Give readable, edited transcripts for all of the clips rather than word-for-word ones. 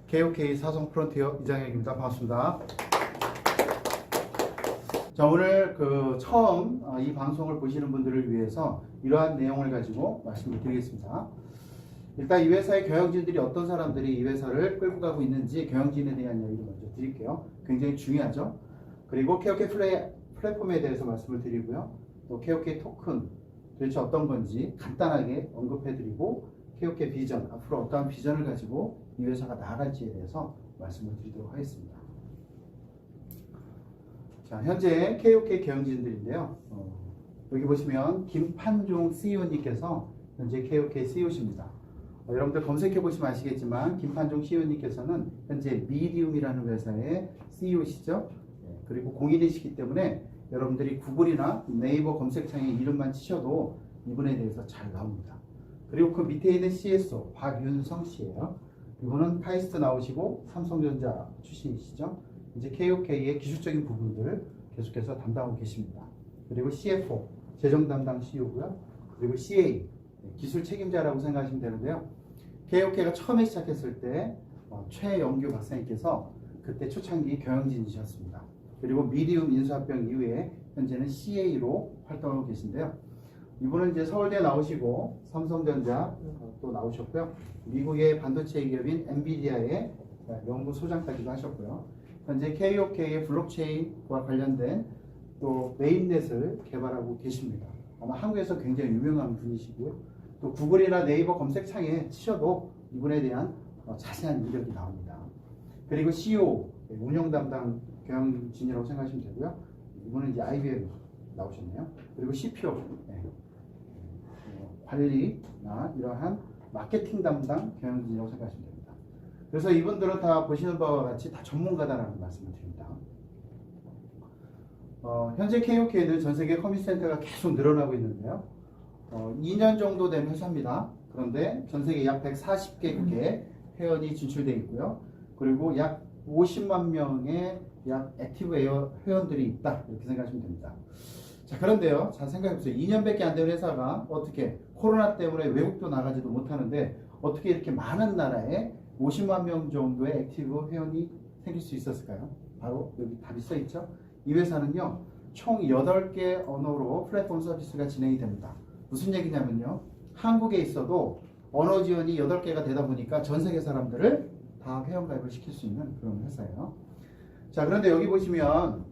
KOK 사성 프론티어 이장혁입니다. 반갑습니다. 자, 오늘 처음 이 방송을 보시는 분들을 위해서 이러한 내용을 가지고 말씀을 드리겠습니다. 일단 이 회사의 경영진들이 어떤 사람들이 이 회사를 끌고 가고 있는지 경영진에 대한 이야기를 먼저 드릴게요. 굉장히 중요하죠. 그리고 KOK 플랫폼에 대해서 말씀을 드리고요. 또 KOK 토큰 도대체 어떤 건지 간단하게 언급해드리고 KOK 비전, 앞으로 어떠한 비전을 가지고 이 회사가 나아갈지에 대해서 말씀을 드리도록 하겠습니다. 자, 현재 KOK 경영진들인데요. 여기 보시면 김판종 CEO님께서 현재 KOK CEO십니다. 여러분들 검색해 보시면 아시겠지만 김판종 CEO님께서는 현재 미디움이라는 회사의 CEO시죠. 그리고 공인이시기 때문에 여러분들이 구글이나 네이버 검색창에 이름만 치셔도 이분에 대해서 잘 나옵니다. 그리고 그 밑에 있는 CSO 박윤성 씨예요. 이분은 카이스트 나오시고 삼성전자 출신이시죠. 이제 KOK의 기술적인 부분들 계속해서 담당하고 계십니다. 그리고 CFO 재정 담당 CEO고요. 그리고 CA 기술 책임자라고 생각하시면 되는데요. KOK가 처음에 시작했을 때 최영규 박사님께서 그때 초창기 경영진이셨습니다. 그리고 미디움 인수합병 이후에 현재는 CA로 활동하고 계신데요. 이분은 이제 서울대 나오시고 삼성전자 또 나오셨고요. 미국의 반도체 기업인 엔비디아의 연구소장까지도 하셨고요. 현재 KOK의 블록체인과 관련된 또 메인넷을 개발하고 계십니다. 아마 한국에서 굉장히 유명한 분이시고요. 또 구글이나 네이버 검색창에 치셔도 이분에 대한 자세한 이력이 나옵니다. 그리고 CEO, 운영 담당 경영진이라고 생각하시면 되고요. 이분은 이제 IBM 나오셨네요. 그리고 CPO, 관리나 이러한 마케팅 담당 경영진이라고 생각하시면 됩니다. 그래서 이분들은 다 보시는 바와 같이 다 전문가다라는 말씀을 드립니다. 현재 KOK는 전 세계 커뮤니티센터가 계속 늘어나고 있는데요. 2년 정도 된 회사입니다. 그런데 전 세계 약 140개국에 회원이 진출되어 있고요. 그리고 약 50만 명의 약 액티브 회원들이 있다. 이렇게 생각하시면 됩니다. 자, 그런데요. 잘 생각해보세요. 2년밖에 안 된 회사가 어떻게 코로나 때문에 외국도 나가지도 못하는데 어떻게 이렇게 많은 나라에 50만 명 정도의 액티브 회원이 생길 수 있었을까요? 바로 여기 답이 써있죠. 이 회사는요. 총 8개 언어로 플랫폼 서비스가 진행이 됩니다. 무슨 얘기냐면요. 한국에 있어도 언어 지원이 8개가 되다 보니까 전 세계 사람들을 다 회원가입을 시킬 수 있는 그런 회사예요. 자, 그런데 여기 보시면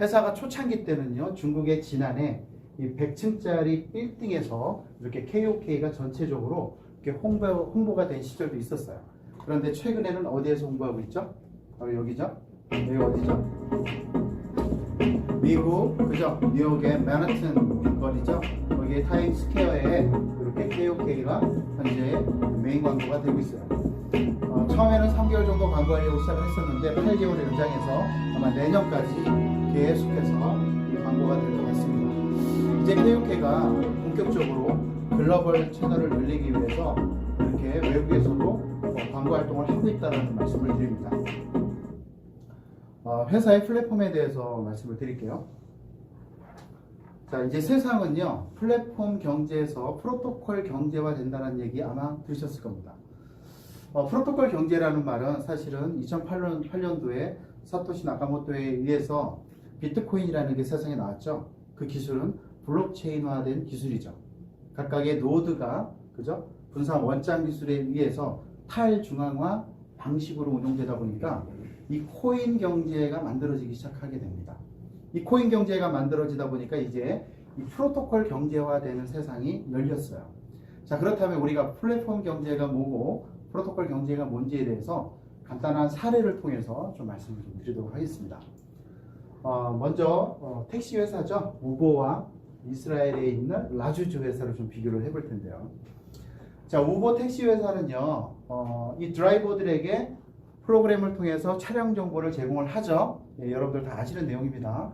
회사가 초창기 때는요. 중국의 진안에 이 100층짜리 빌딩에서 이렇게 KOK가 전체적으로 이렇게 홍보가 된 시절도 있었어요. 그런데 최근에는 어디에서 홍보하고 있죠? 바로 여기죠. 여기 어디죠? 미국, 그죠? 뉴욕의 맨하튼 거리죠? 거기에 타임스퀘어에 이렇게 KOK가 현재 메인 광고가 되고 있어요. 처음에는 3개월 정도 광고하려고 시작을 했었는데 8개월을 연장해서 아마 내년까지 계속해서 광고가 될 것 같습니다. 이제 KOK가 본격적으로 글로벌 채널을 늘리기 위해서 이렇게 외국에서도 광고 활동을 하고 있다는 말씀을 드립니다. 회사의 플랫폼에 대해서 말씀을 드릴게요. 자, 이제 세상은요, 플랫폼 경제에서 프로토콜 경제화 된다는 얘기 아마 들으셨을 겁니다. 프로토콜 경제라는 말은 사실은 2008년도에 사토시 나카모토에 의해서 비트코인이라는 게 세상에 나왔죠. 그 기술은 블록체인화된 기술이죠. 각각의 노드가 그죠? 분산 원장 기술에 의해서 탈중앙화 방식으로 운용되다 보니까 이 코인 경제가 만들어지기 시작하게 됩니다. 이 코인 경제가 만들어지다 보니까 이제 이 프로토콜 경제화되는 세상이 열렸어요. 자, 그렇다면 우리가 플랫폼 경제가 뭐고 프로토콜 경제가 뭔지에 대해서 간단한 사례를 통해서 좀 말씀을 좀 드리도록 하겠습니다. 먼저 택시 회사죠. 우버와 이스라엘에 있는 라주주 회사를 좀 비교를 해볼 텐데요. 자, 우버 택시 회사는요, 이 드라이버들에게 프로그램을 통해서 차량 정보를 제공을 하죠. 예, 여러분들 다 아시는 내용입니다.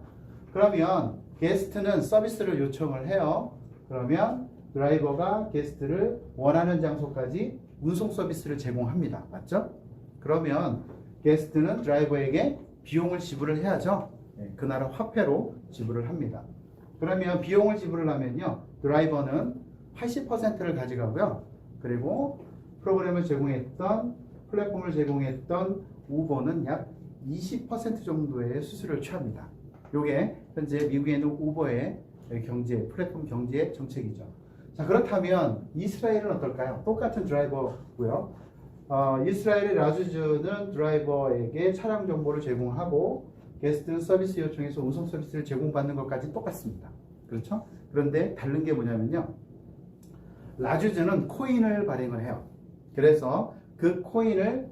그러면 게스트는 서비스를 요청을 해요. 그러면 드라이버가 게스트를 원하는 장소까지 운송 서비스를 제공합니다. 맞죠? 그러면 게스트는 드라이버에게 비용을 지불을 해야죠. 예, 그 나라 화폐로 지불을 합니다. 그러면 비용을 지불을 하면요. 드라이버는 80%를 가져가고요. 그리고 프로그램을 제공했던 플랫폼을 제공했던 우버는 약 20% 정도의 수수료를 취합니다. 이게 현재 미국에 있는 우버의 경제, 플랫폼 경제 정책이죠. 자, 그렇다면 이스라엘은 어떨까요? 똑같은 드라이버고요. 이스라엘의 라주주는 드라이버에게 차량 정보를 제공하고 게스트 서비스 요청에서 운송 서비스를 제공받는 것까지 똑같습니다. 그렇죠? 그런데 다른 게 뭐냐면요. 라주주는 코인을 발행을 해요. 그래서 그 코인을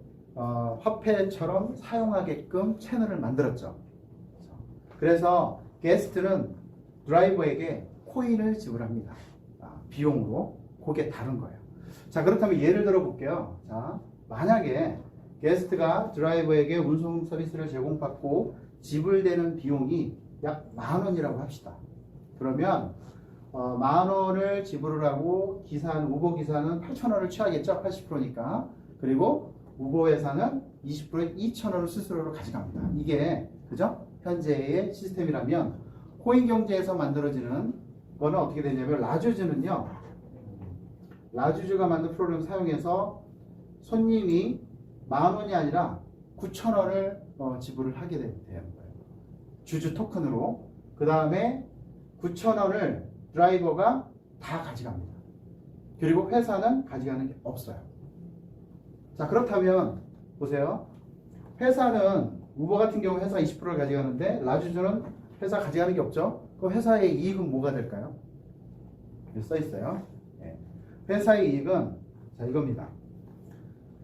화폐처럼 사용하게끔 채널을 만들었죠. 그래서 게스트는 드라이버에게 코인을 지불합니다. 비용으로. 그게 다른 거예요. 자, 그렇다면 예를 들어 볼게요. 자, 만약에 게스트가 드라이버에게 운송 서비스를 제공받고 지불되는 비용이 약 10,000원이라고 합시다. 그러면 10,000원을 지불을 하고 우버 기사는 8,000원을 취하겠죠. 80%니까. 그리고 우버 회사는 20%에 2,000원을 스스로로 가져갑니다. 이게 그죠? 현재의 시스템이라면 코인 경제에서 만들어지는 거는 어떻게 되냐면 라주주가 만든 프로그램 사용해서 손님이 10,000원이 아니라 9,000원을 지불을 하게 되는 거예요. 주주 토큰으로. 그 다음에 9,000원을 드라이버가 다 가져갑니다. 그리고 회사는 가져가는 게 없어요. 자, 그렇다면 보세요. 회사는 우버 같은 경우 회사 20%를 가져가는데 라주주는 회사 가져가는 게 없죠. 그럼 회사의 이익은 뭐가 될까요? 여기 써 있어요. 네. 회사의 이익은 자, 이겁니다.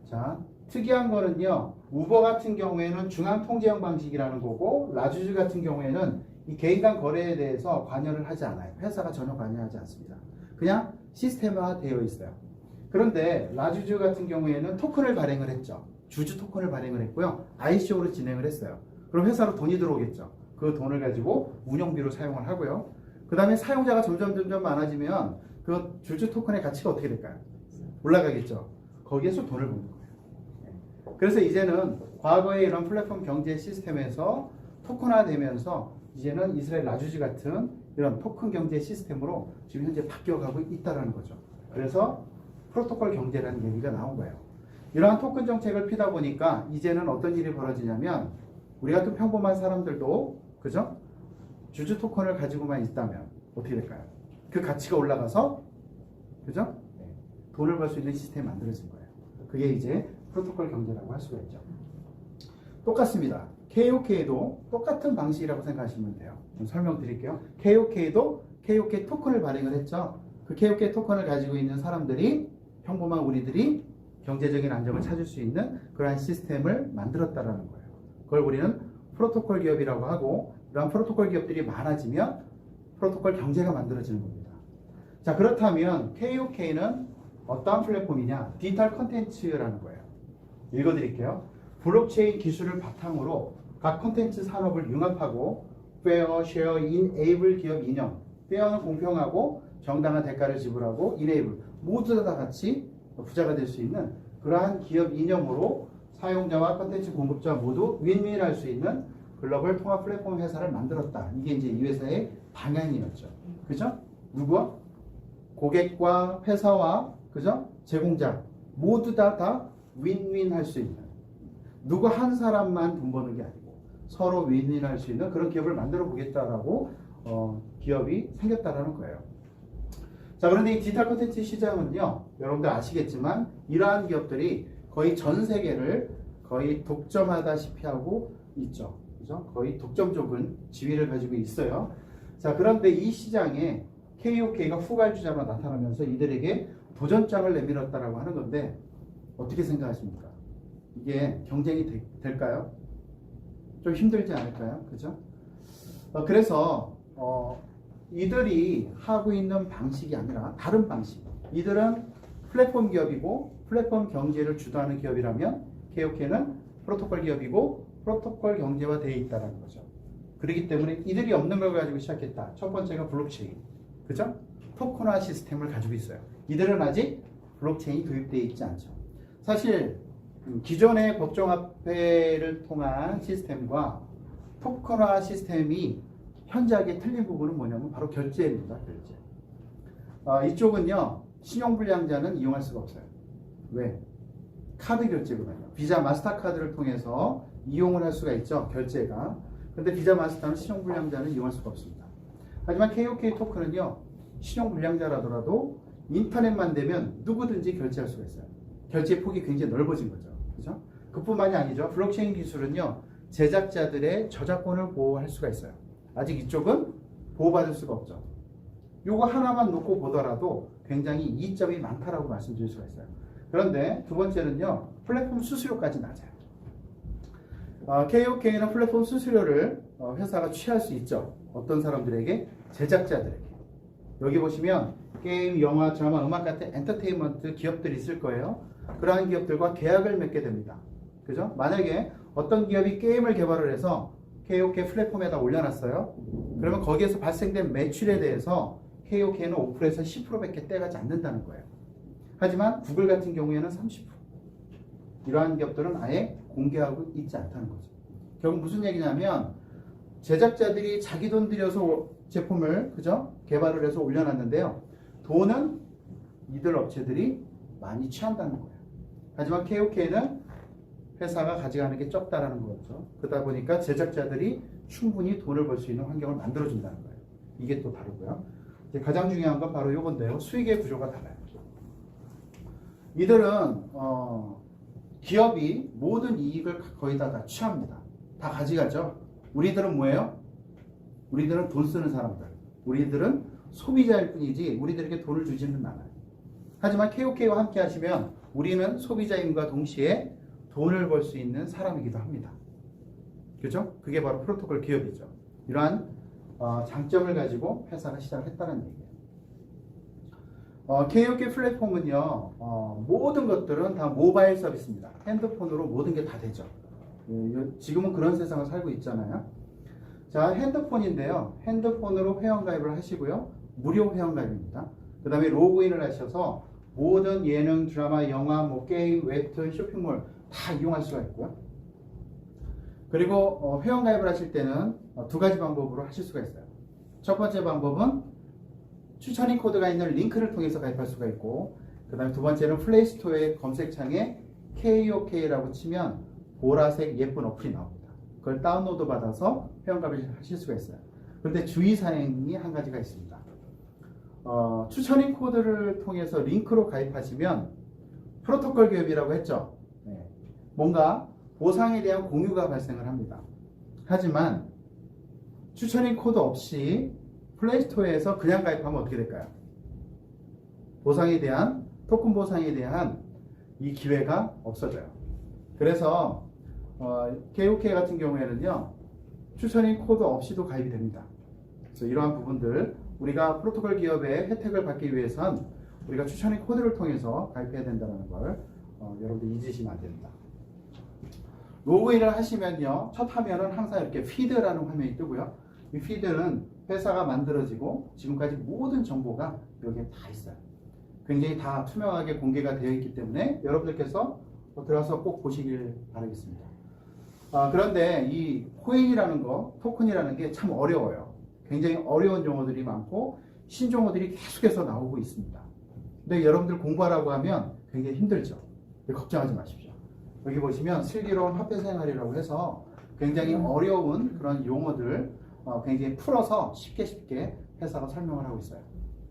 자, 특이한 거는요. 우버 같은 경우에는 중앙 통제형 방식이라는 거고 라주주 같은 경우에는 이 개인 간 거래에 대해서 관여를 하지 않아요. 회사가 전혀 관여하지 않습니다. 그냥 시스템화 되어 있어요. 그런데 라주주 같은 경우에는 토큰을 발행을 했죠. 주주 토큰을 발행을 했고요. ICO로 진행을 했어요. 그럼 회사로 돈이 들어오겠죠. 그 돈을 가지고 운영비로 사용을 하고요. 그 다음에 사용자가 점점 많아지면 그 주주 토큰의 가치가 어떻게 될까요? 올라가겠죠. 거기에서 돈을 버는 거예요. 그래서 이제는 과거의 이런 플랫폼 경제 시스템에서 토큰화되면서 이제는 이스라엘 라주주 같은 이런 토큰 경제 시스템으로 지금 현재 바뀌어가고 있다는 거죠. 그래서 프로토콜 경제라는 얘기가 나온 거예요. 이러한 토큰 정책을 피다 보니까 이제는 어떤 일이 벌어지냐면 우리 같은 평범한 사람들도 그죠? 주주 토큰을 가지고만 있다면 어떻게 될까요? 그 가치가 올라가서 그죠? 네. 돈을 벌 수 있는 시스템이 만들어진 거예요. 그게 이제 프로토콜 경제라고 할 수가 있죠. 똑같습니다. KOK도 똑같은 방식이라고 생각하시면 돼요. 좀 설명드릴게요. KOK도 KOK 토큰을 발행을 했죠. 그 KOK 토큰을 가지고 있는 사람들이 평범한 우리들이 경제적인 안정을 찾을 수 있는 그러한 시스템을 만들었다라는 거예요. 그걸 우리는 프로토콜 기업이라고 하고 이러한 프로토콜 기업들이 많아지면 프로토콜 경제가 만들어지는 겁니다. 자, 그렇다면 KOK는 어떠한 플랫폼이냐? 디지털 컨텐츠라는 거예요. 읽어드릴게요. 블록체인 기술을 바탕으로 각 컨텐츠 산업을 융합하고 페어, 쉐어, 인에이블 기업 이념. 페어는 공평하고 정당한 대가를 지불하고 인에이블 모두 다 같이 부자가 될 수 있는 그러한 기업 이념으로 사용자와 컨텐츠 공급자 모두 윈윈할 수 있는 글로벌 통합 플랫폼 회사를 만들었다. 이게 이제 이 회사의 방향이었죠. 그죠? 누구와? 고객과 회사와 그죠? 제공자 모두 다 윈윈 할 수 있는 누구 한 사람만 돈 버는 게 아니고 서로 윈윈 할 수 있는 그런 기업을 만들어 보겠다라고 기업이 생겼다라는 거예요. 자, 그런데 이 디지털 콘텐츠 시장은요, 여러분들 아시겠지만 이러한 기업들이 거의 전 세계를 거의 독점하다시피 하고 있죠. 그죠? 거의 독점적인 지위를 가지고 있어요. 자, 그런데 이 시장에 KOK가 후발주자로 나타나면서 이들에게 도전장을 내밀었다라고 하는 건데 어떻게 생각하십니까? 이게 경쟁이 될까요? 좀 힘들지 않을까요? 그죠? 그래서 이들이 하고 있는 방식이 아니라 다른 방식. 이들은 플랫폼 기업이고 플랫폼 경제를 주도하는 기업이라면 KOK는 프로토콜 기업이고 프로토콜 경제화 되어 있다는 거죠. 그렇기 때문에 이들이 없는 걸 가지고 시작했다. 첫 번째가 블록체인. 그죠? 토큰화 시스템을 가지고 있어요. 이들은 아직 블록체인이 도입되어 있지 않죠. 사실 기존의 법정화폐를 통한 시스템과 토큰화 시스템이 현저하게 틀린 부분은 뭐냐면 바로 결제입니다. 결제. 이쪽은요. 신용불량자는 이용할 수가 없어요. 왜? 카드 결제거든요. 비자 마스터카드를 통해서 이용을 할 수가 있죠. 결제가. 근데 비자 마스터는 신용불량자는 이용할 수가 없습니다. 하지만 KOK 토큰은요. 신용불량자라더라도 인터넷만 되면 누구든지 결제할 수가 있어요. 결제 폭이 굉장히 넓어진 거죠. 그죠? 그뿐만이 아니죠. 블록체인 기술은요. 제작자들의 저작권을 보호할 수가 있어요. 아직 이쪽은 보호받을 수가 없죠. 요거 하나만 놓고 보더라도 굉장히 이점이 많다라고 말씀드릴 수가 있어요. 그런데 두 번째는요. 플랫폼 수수료까지 낮아요. KOK는 플랫폼 수수료를 회사가 취할 수 있죠. 어떤 사람들에게? 제작자들에게. 여기 보시면 게임, 영화, 드라마, 음악 같은 엔터테인먼트 기업들이 있을 거예요. 그러한 기업들과 계약을 맺게 됩니다. 그죠? 만약에 어떤 기업이 게임을 개발을 해서 KOK 플랫폼에다 올려놨어요. 그러면 거기에서 발생된 매출에 대해서 KOK는 5%에서 10%밖에 떼가지 않는다는 거예요. 하지만 구글 같은 경우에는 30%. 이러한 기업들은 아예 공개하고 있지 않다는 거죠. 결국 무슨 얘기냐면 제작자들이 자기 돈 들여서 제품을 그죠? 개발을 해서 올려놨는데요. 돈은 이들 업체들이 많이 취한다는 거예요. 하지만 KOK는 회사가 가져가는 게 적다라는 거죠. 그러다 보니까 제작자들이 충분히 돈을 벌 수 있는 환경을 만들어준다는 거예요. 이게 또 다르고요. 이제 가장 중요한 건 바로 이건데요. 수익의 구조가 달라요. 이들은 기업이 모든 이익을 거의 다 취합니다. 다 가져가죠. 우리들은 뭐예요? 우리들은 돈 쓰는 사람들. 우리들은 소비자일 뿐이지 우리들에게 돈을 주지는 않아요. 하지만 KOK와 함께 하시면 우리는 소비자임과 동시에 돈을 벌 수 있는 사람이기도 합니다. 그죠? 그게 바로 프로토콜 기업이죠. 이러한 장점을 가지고 회사가 시작을 했다는 얘기예요. KOK 플랫폼은요, 모든 것들은 다 모바일 서비스입니다. 핸드폰으로 모든 게 다 되죠. 지금은 그런 세상을 살고 있잖아요. 자, 핸드폰인데요. 핸드폰으로 회원가입을 하시고요. 무료 회원가입입니다. 그 다음에 로그인을 하셔서 모든 예능, 드라마, 영화, 게임, 웹툰, 쇼핑몰 다 이용할 수가 있고요. 그리고 회원가입을 하실 때는 두 가지 방법으로 하실 수가 있어요. 첫 번째 방법은 추천인 코드가 있는 링크를 통해서 가입할 수가 있고, 그 다음에 두 번째는 플레이스토어의 검색창에 KOK라고 치면 보라색 예쁜 어플이 나옵니다. 그걸 다운로드 받아서 회원가입을 하실 수가 있어요. 그런데 주의사항이 한 가지가 있습니다. 추천인 코드를 통해서 링크로 가입하시면 프로토콜 기업이라고 했죠. 네. 뭔가 보상에 대한 공유가 발생을 합니다. 하지만 추천인 코드 없이 플레이스토어에서 그냥 가입하면 어떻게 될까요? 보상에 대한 토큰 보상에 대한 이 기회가 없어져요. 그래서 KOK 같은 경우에는요, 추천인 코드 없이도 가입이 됩니다. 그래서 이러한 부분들 우리가 프로토콜 기업의 혜택을 받기 위해선 우리가 추천인 코드를 통해서 가입해야 된다는 걸 여러분들 잊으시면 안 됩니다. 로그인을 하시면요, 첫 화면은 항상 이렇게 피드라는 화면이 뜨고요. 이 피드는 회사가 만들어지고 지금까지 모든 정보가 여기에 다 있어요. 굉장히 다 투명하게 공개가 되어 있기 때문에 여러분들께서 들어가서 꼭 보시길 바라겠습니다. 그런데 이 코인이라는 거, 토큰이라는 게 참 어려워요. 굉장히 어려운 용어들이 많고 신종어들이 계속해서 나오고 있습니다. 근데 여러분들 공부하라고 하면 굉장히 힘들죠. 걱정하지 마십시오. 여기 보시면 슬기로운 화폐 생활이라고 해서 굉장히 어려운 그런 용어들 굉장히 풀어서 쉽게 회사가 설명을 하고 있어요.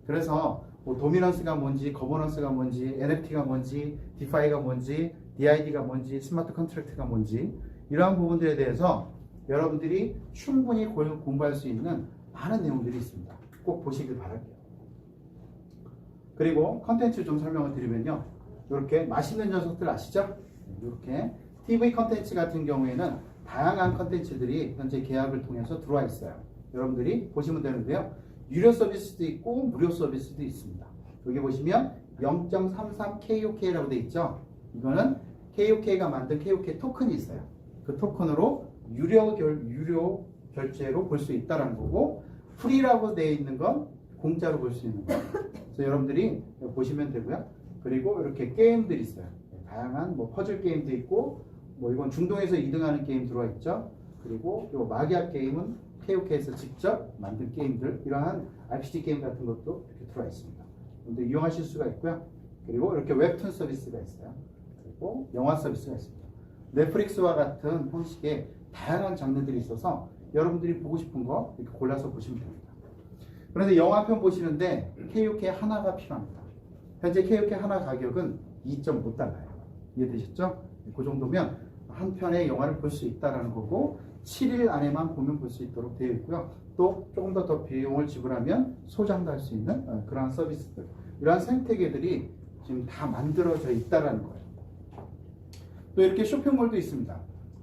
그래서 뭐 도미넌스가 뭔지, 거버넌스가 뭔지, NFT가 뭔지, 디파이가 뭔지, DID가 뭔지, 스마트 컨트랙트가 뭔지 이러한 부분들에 대해서 여러분들이 충분히 공부할 수 있는 많은 내용들이 있습니다. 꼭 보시길 바랄게요. 그리고 컨텐츠 좀 설명을 드리면요. 이렇게 맛있는 녀석들 아시죠? 이렇게 TV 컨텐츠 같은 경우에는 다양한 컨텐츠들이 현재 계약을 통해서 들어와 있어요. 여러분들이 보시면 되는데요. 유료 서비스도 있고 무료 서비스도 있습니다. 여기 보시면 0.33 KOK라고 되어 있죠. 이거는 KOK가 만든 KOK 토큰이 있어요. 그 토큰으로 유료 결제로 볼 수 있다는 거고, 프리라고 되어 있는 건 공짜로 볼 수 있는 거예요. 그래서 여러분들이 보시면 되고요. 그리고 이렇게 게임들이 있어요. 다양한 퍼즐 게임도 있고, 이건 중동에서 2등하는 게임 들어와 있죠. 그리고 요 마기아 게임은 KOK에서 직접 만든 게임들, 이러한 RPG 게임 같은 것도 이렇게 들어와 있습니다. 여러분들 이용하실 수가 있고요. 그리고 이렇게 웹툰 서비스가 있어요. 있고 영화 서비스가 있습니다. 넷플릭스와 같은 형식의 다양한 장르들이 있어서 여러분들이 보고 싶은 거 이렇게 골라서 보시면 됩니다. 그런데 영화편 보시는데 KOK 하나가 필요합니다. 현재 KOK 하나 가격은 2.5달러예요. 이해되셨죠? 그 정도면 한 편의 영화를 볼 수 있다는 거고 7일 안에만 보면 볼 수 있도록 되어 있고요. 또 조금 더 비용을 지불하면 소장도 할 수 있는 그러한 서비스들, 이러한 생태계들이 지금 다 만들어져 있다는 거예요. 또 이렇게 쇼핑몰도 있습니다.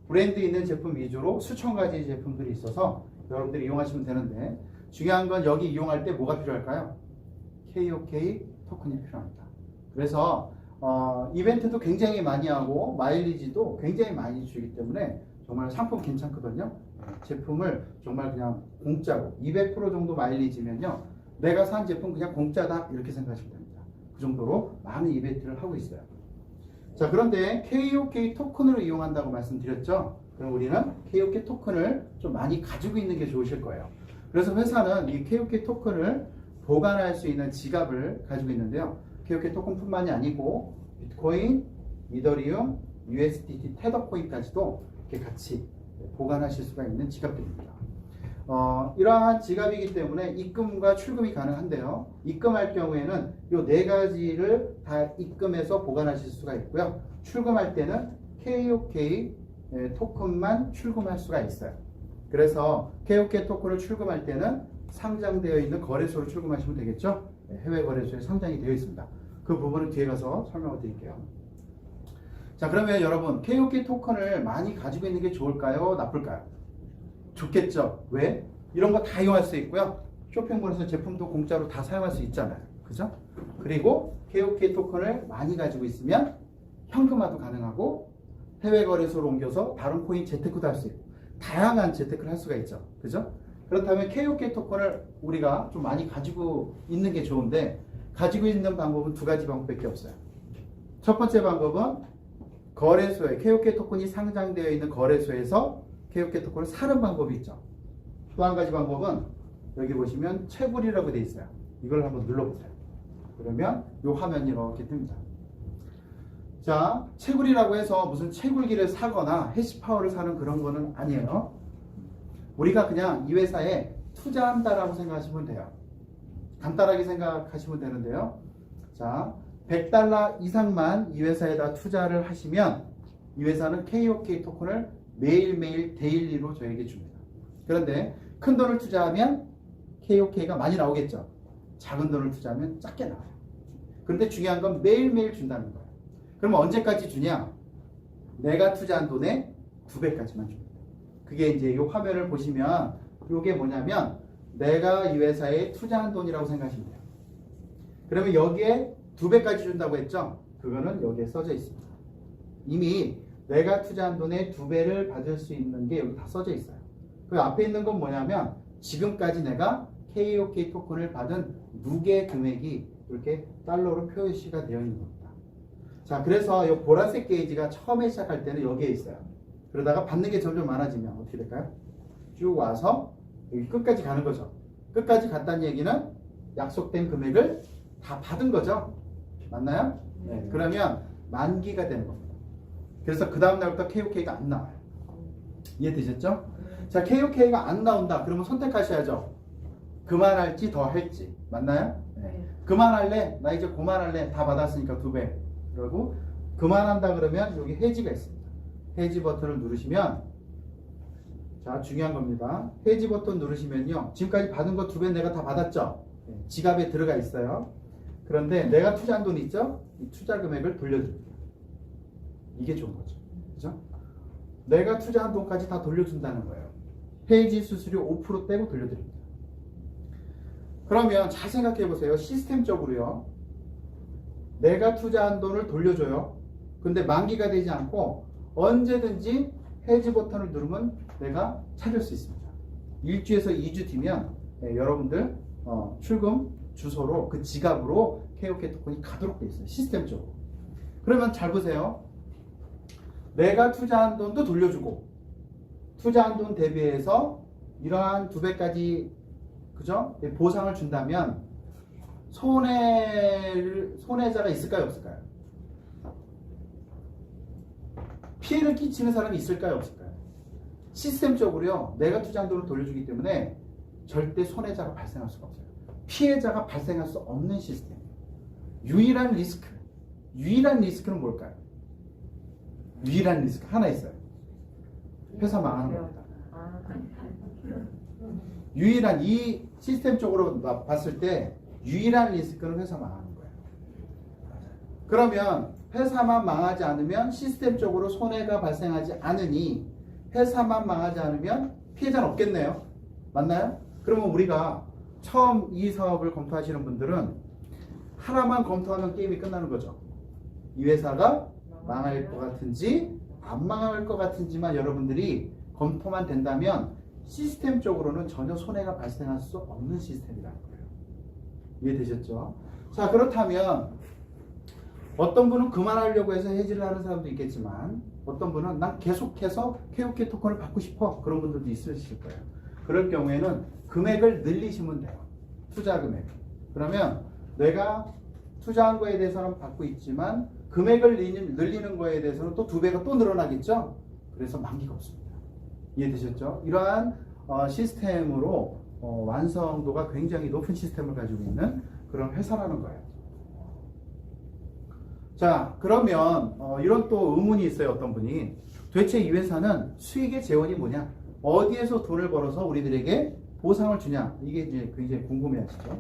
브랜드 있는 제품 위주로 수천 가지 제품들이 있어서 여러분들이 이용하시면 되는데, 중요한 건 여기 이용할 때 뭐가 필요할까요? KOK 토큰이 필요합니다. 그래서 이벤트도 굉장히 많이 하고 마일리지도 굉장히 많이 주기 때문에 정말 상품 괜찮거든요. 제품을 정말 그냥 공짜로 200% 정도 마일리지면요, 내가 산 제품 그냥 공짜다 이렇게 생각하시면 됩니다. 그 정도로 많은 이벤트를 하고 있어요. 자, 그런데 KOK 토큰으로 이용한다고 말씀드렸죠. 그럼 우리는 KOK 토큰을 좀 많이 가지고 있는 게 좋으실 거예요. 그래서 회사는 이 KOK 토큰을 보관할 수 있는 지갑을 가지고 있는데요. KOK 토큰뿐만이 아니고 비트코인, 이더리움, USDT, 테더코인까지도 이렇게 같이 보관하실 수가 있는 지갑들입니다. 이러한 지갑이기 때문에 입금과 출금이 가능한데요. 입금할 경우에는 이 네 가지를 다 입금해서 보관하실 수가 있고요. 출금할 때는 KOK 토큰만 출금할 수가 있어요. 그래서 KOK 토큰을 출금할 때는 상장되어 있는 거래소로 출금하시면 되겠죠. 해외 거래소에 상장이 되어 있습니다. 그 부분은 뒤에 가서 설명을 드릴게요. 자, 그러면 여러분, KOK 토큰을 많이 가지고 있는 게 좋을까요? 나쁠까요? 좋겠죠. 왜? 이런 거 다 이용할 수 있고요. 쇼핑몰에서 제품도 공짜로 다 사용할 수 있잖아요. 그죠? 그리고 KOK 토큰을 많이 가지고 있으면 현금화도 가능하고 해외 거래소로 옮겨서 다른 코인 재테크도 할 수 있고 다양한 재테크를 할 수가 있죠. 그죠? 그렇다면 KOK 토큰을 우리가 좀 많이 가지고 있는 게 좋은데, 가지고 있는 방법은 두 가지 방법밖에 없어요. 첫 번째 방법은 거래소에 KOK 토큰이 상장되어 있는 거래소에서 KOK 토큰을 사는 방법이 있죠. 또 한 가지 방법은 여기 보시면 채굴이라고 되어 있어요. 이걸 한번 눌러보세요. 그러면 이 화면이 이렇게 뜹니다. 자, 채굴이라고 해서 무슨 채굴기를 사거나 해시파워를 사는 그런 거는 아니에요. 우리가 그냥 이 회사에 투자한다라고 생각하시면 돼요. 간단하게 생각하시면 되는데요. 자, $100 이상만 이 회사에다 투자를 하시면 이 회사는 KOK 토큰을 매일매일 데일리로 저에게 줍니다. 그런데 큰 돈을 투자하면 KOK가 많이 나오겠죠. 작은 돈을 투자하면 작게 나와요. 그런데 중요한 건 매일매일 준다는 거예요. 그러면 언제까지 주냐? 내가 투자한 돈의 2배까지만 줍니다. 그게 이제 이 화면을 보시면 이게 뭐냐면 내가 이 회사에 투자한 돈이라고 생각하시면 돼요. 그러면 여기에 2배까지 준다고 했죠? 그거는 여기에 써져 있습니다. 이미 내가 투자한 돈의 2배를 받을 수 있는 게 여기 다 써져 있어요. 그 앞에 있는 건 뭐냐면 지금까지 내가 KOK 토큰을 받은 누계 금액이 이렇게 달러로 표시가 되어 있는 겁니다. 자, 그래서 이 보라색 게이지가 처음에 시작할 때는 여기에 있어요. 그러다가 받는 게 점점 많아지면 어떻게 될까요? 쭉 와서 여기 끝까지 가는 거죠. 끝까지 갔다는 얘기는 약속된 금액을 다 받은 거죠. 맞나요? 네. 그러면 만기가 되는 겁니다. 그래서 그 다음 날부터 KOK가 안 나와요. 이해되셨죠? 자, KOK가 안 나온다. 그러면 선택하셔야죠. 그만할지 더 할지. 맞나요? 네. 그만할래? 나 이제 그만할래? 다 받았으니까 2배. 그리고 그만한다 그러면 여기 해지가 있습니다. 해지 버튼을 누르시면, 자, 중요한 겁니다. 해지 버튼 누르시면요, 지금까지 받은 거 2배 내가 다 받았죠? 네. 지갑에 들어가 있어요. 그런데 내가 투자한 돈 있죠? 이 투자 금액을 돌려줍니다. 이게 좋은 거죠. 그죠? 내가 투자한 돈까지 다 돌려준다는 거예요. 해지 수수료 5% 떼고 돌려드립니다. 그러면 잘 생각해 보세요. 시스템적으로요. 내가 투자한 돈을 돌려줘요. 근데 만기가 되지 않고 언제든지 해지 버튼을 누르면 내가 찾을 수 있습니다. 1주에서 2주 뒤면 여러분들 출금 주소로 그 지갑으로 KOK 토큰이 가도록 되어 있어요. 시스템적으로. 그러면 잘 보세요. 내가 투자한 돈도 돌려주고 투자한 돈 대비해서 이러한 2배까지 그죠? 보상을 준다면 손해자가 있을까요? 없을까요? 피해를 끼치는 사람이 있을까요, 없을까요? 시스템적으로요, 내가 투자한 돈을 돌려주기 때문에 절대 손해자가 발생할 수가 없어요. 피해자가 발생할 수 없는 시스템. 유일한 리스크는 뭘까요? 유일한 리스크 하나 있어요. 회사 망하는 겁니다. 유일한, 이 시스템적으로 봤을 때 유일한 리스크는 회사 망하는 거예요. 그러면 회사만 망하지 않으면 시스템적으로 손해가 발생하지 않으니 회사만 망하지 않으면 피해자는 없겠네요. 맞나요? 그러면 우리가 처음 이 사업을 검토하시는 분들은 하나만 검토하면 게임이 끝나는 거죠. 이 회사가 망할 것 같은지 안 망할 것 같은지만 여러분들이 검토만 된다면 시스템적으로는 전혀 손해가 발생할 수 없는 시스템이라는 거예요. 이해되셨죠? 자, 그렇다면 어떤 분은 그만하려고 해서 해지를 하는 사람도 있겠지만 어떤 분은 난 계속해서 KOK 토큰을 받고 싶어, 그런 분들도 있으실 거예요. 그럴 경우에는 금액을 늘리시면 돼요. 투자 금액. 그러면 내가 투자한 거에 대해서는 받고 있지만 금액을 늘리는 거에 대해서는 또 2배가 또 늘어나겠죠? 그래서 만기가 없습니다. 이해되셨죠? 이러한 시스템으로 완성도가 굉장히 높은 시스템을 가지고 있는 그런 회사라는 거예요. 자, 그러면 이런 또 의문이 있어요. 어떤 분이 도대체 이 회사는 수익의 재원이 뭐냐? 어디에서 돈을 벌어서 우리들에게 보상을 주냐? 이게 이제 굉장히 궁금해하시죠.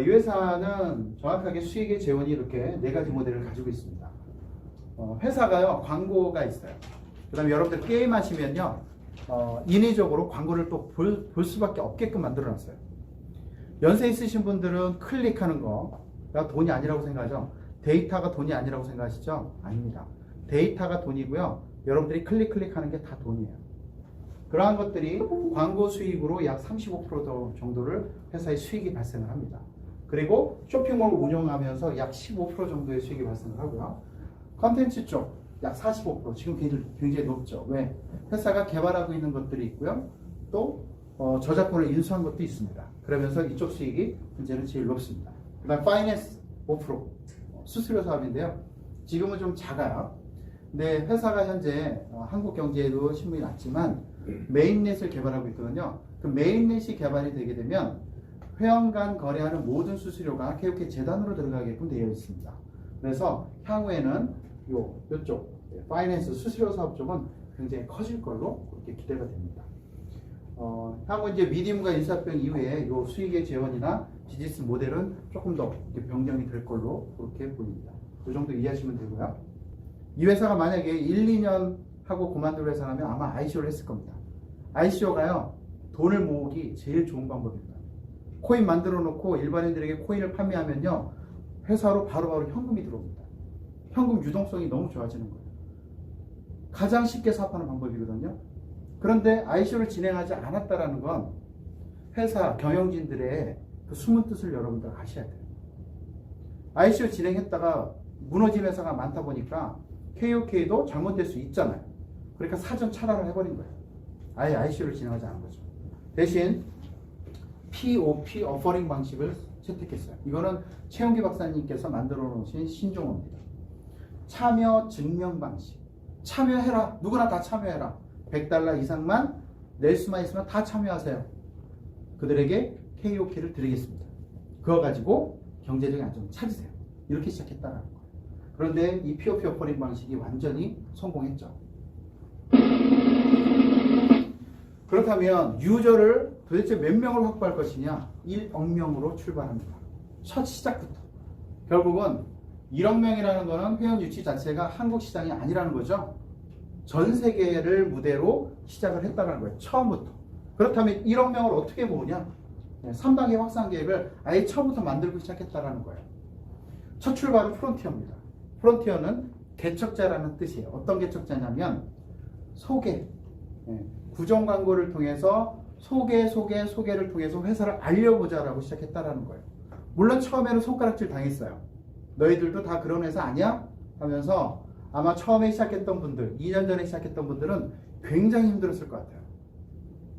이 회사는 정확하게 수익의 재원이 이렇게 4가지 모델을 가지고 있습니다. 회사가요, 광고가 있어요. 그 다음에 여러분들 게임 하시면요, 인위적으로 광고를 또 볼 수밖에 없게끔 만들어 놨어요. 연세 있으신 분들은 클릭하는 거가 돈이 아니라고 생각하죠. 데이터가 돈이 아니라고 생각하시죠? 아닙니다. 데이터가 돈이고요. 여러분들이 클릭하는 게 다 돈이에요. 그러한 것들이 광고 수익으로 약 35% 정도를 회사의 수익이 발생을 합니다. 그리고 쇼핑몰 운영하면서 약 15% 정도의 수익이 발생을 하고요. 컨텐츠 쪽 약 45%, 지금 굉장히 높죠. 왜? 회사가 개발하고 있는 것들이 있고요. 또 저작권을 인수한 것도 있습니다. 그러면서 이쪽 수익이 현재는 제일 높습니다. 그 다음 파이낸스 5%, 수수료 사업인데요. 지금은 좀 작아요. 근데 회사가 현재 한국 경제에도 신문이 났지만 메인넷을 개발하고 있거든요. 그 메인넷이 개발이 되게 되면 회원 간 거래하는 모든 수수료가 KOK 재단으로 들어가게끔 되어 있습니다. 그래서 향후에는 이쪽 파이낸스 수수료 사업 쪽은 굉장히 커질 걸로 그렇게 기대가 됩니다. 향후 이제 미디움과 인사병 이후에 이 수익의 재원이나 비즈니스 모델은 조금 더 변경이 될 걸로 그렇게 보입니다. 그 정도 이해하시면 되고요. 이 회사가 만약에 1, 2년 하고 그만둘 회사라면 아마 ICO를 했을 겁니다. ICO가요, 돈을 모으기 제일 좋은 방법입니다. 코인 만들어 놓고 일반인들에게 코인을 판매하면요, 회사로 바로바로 현금이 들어옵니다. 현금 유동성이 너무 좋아지는 거예요. 가장 쉽게 사업하는 방법이거든요. 그런데 ICO를 진행하지 않았다라는 건 회사 경영진들의 그 숨은 뜻을 여러분들 아셔야 돼요. ICO 진행했다가 무너진 회사가 많다 보니까 KOK도 잘못될 수 있잖아요. 그러니까 사전 차단을 해버린 거예요. 아예 ICO를 진행하지 않은 거죠. 대신 POP 어퍼링 방식을 채택했어요. 이거는 최영기 박사님께서 만들어 놓으신 신종어입니다. 참여 증명 방식. 참여해라. 누구나 다 참여해라. $100 이상만 낼 수만 있으면 다 참여하세요. 그들에게 KOK를 드리겠습니다. 그거 가지고 경제적인 안정을 찾으세요. 이렇게 시작했다는 거예요. 그런데 이 POP 어퍼링 방식이 완전히 성공했죠. 그렇다면 유저를 도대체 몇 명을 확보할 것이냐? 1억 명으로 출발합니다. 첫 시작부터. 결국은 1억 명이라는 것은 회원 유치 자체가 한국 시장이 아니라는 거죠. 전 세계를 무대로 시작을 했다는 거예요. 처음부터. 그렇다면 1억 명을 어떻게 모으냐? 3단계 확산 계획을 아예 처음부터 만들고 시작했다는 거예요. 첫 출발은 프론티어입니다. 프론티어는 개척자라는 뜻이에요. 어떤 개척자냐면 소개, 구정 광고를 통해서 소개를 통해서 회사를 알려보자라고 시작했다라는 거예요. 물론 처음에는 손가락질 당했어요. 너희들도 다 그런 회사 아니야? 하면서 아마 처음에 시작했던 분들, 2년 전에 시작했던 분들은 굉장히 힘들었을 것 같아요.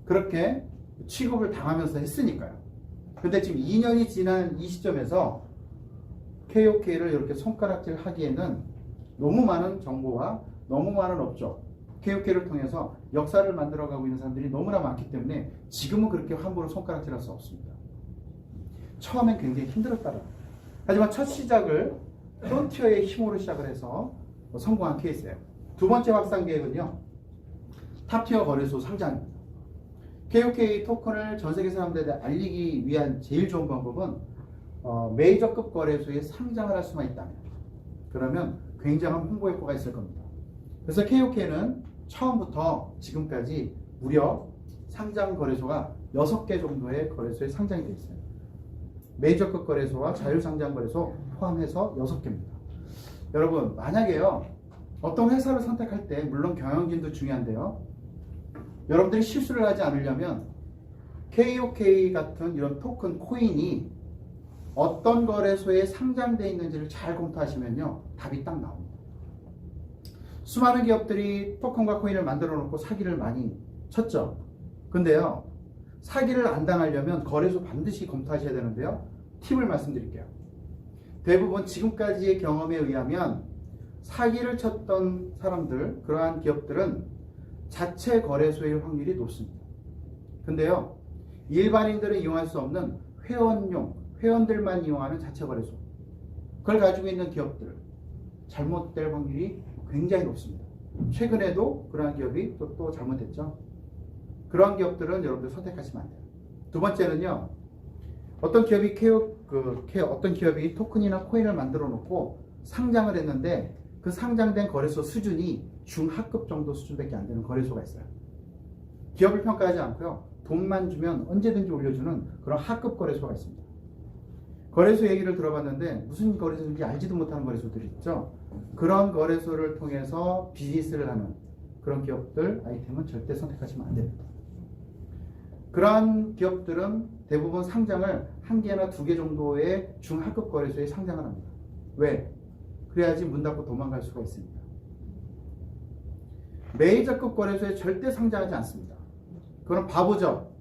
그렇게 취급을 당하면서 했으니까요. 근데 지금 2년이 지난 이 시점에서 KOK를 이렇게 손가락질 하기에는 너무 많은 정보와 너무 많은 업종, KOK를 통해서 역사를 만들어가고 있는 사람들이 너무나 많기 때문에 지금은 그렇게 함부로 손가락질할 수 없습니다. 처음엔 굉장히 힘들었다라. 하지만 첫 시작을 프론티어의 힘으로 시작을 해서 성공한 케이스예요. 두 번째 확산 계획은요, 탑티어 거래소 상장입니다. KOK 토큰을 전 세계 사람들에게 알리기 위한 제일 좋은 방법은 메이저급 거래소에 상장을 할 수만 있다면, 그러면 굉장한 홍보 효과가 있을 겁니다. 그래서 KOK는 처음부터 지금까지 무려 상장 거래소가 6개 정도의 거래소에 상장이 되어 있어요. 메이저급 거래소와 자율상장 거래소 포함해서 6개입니다. 여러분, 만약에요, 어떤 회사를 선택할 때 물론 경영진도 중요한데요, 여러분들이 실수를 하지 않으려면 KOK 같은 이런 토큰 코인이 어떤 거래소에 상장되어 있는지를 잘 검토하시면요, 답이 딱 나옵니다. 수많은 기업들이 토큰과 코인을 만들어 놓고 사기를 많이 쳤죠. 근데요, 사기를 안 당하려면 거래소 반드시 검토하셔야 되는데요, 팁을 말씀드릴게요. 대부분 지금까지의 경험에 의하면 사기를 쳤던 사람들, 그러한 기업들은 자체 거래소일 확률이 높습니다. 근데요, 일반인들은 이용할 수 없는 회원들만 이용하는 자체 거래소, 그걸 가지고 있는 기업들, 잘못될 확률이 굉장히 높습니다. 최근에도 그러한 기업이 또 잘못됐죠. 그러한 기업들은 여러분들 선택하시면 안 돼요. 두 번째는요, 어떤 기업이 토큰이나 코인을 만들어 놓고 상장을 했는데 그 상장된 거래소 수준이 중하급 정도 수준밖에 안 되는 거래소가 있어요. 기업을 평가하지 않고요, 돈만 주면 언제든지 올려주는 그런 하급 거래소가 있습니다. 거래소 얘기를 들어봤는데 무슨 거래소인지 알지도 못하는 거래소들이 있죠. 그런 거래소를 통해서 비즈니스를 하는 그런 기업들 아이템은 절대 선택하시면 안 됩니다. 그러한 기업들은 대부분 상장을 1개나 2개 정도의 중하급 거래소에 상장을 합니다. 왜? 그래야지 문 닫고 도망갈 수가 있습니다. 메이저급 거래소에 절대 상장하지 않습니다. 그건 바보죠.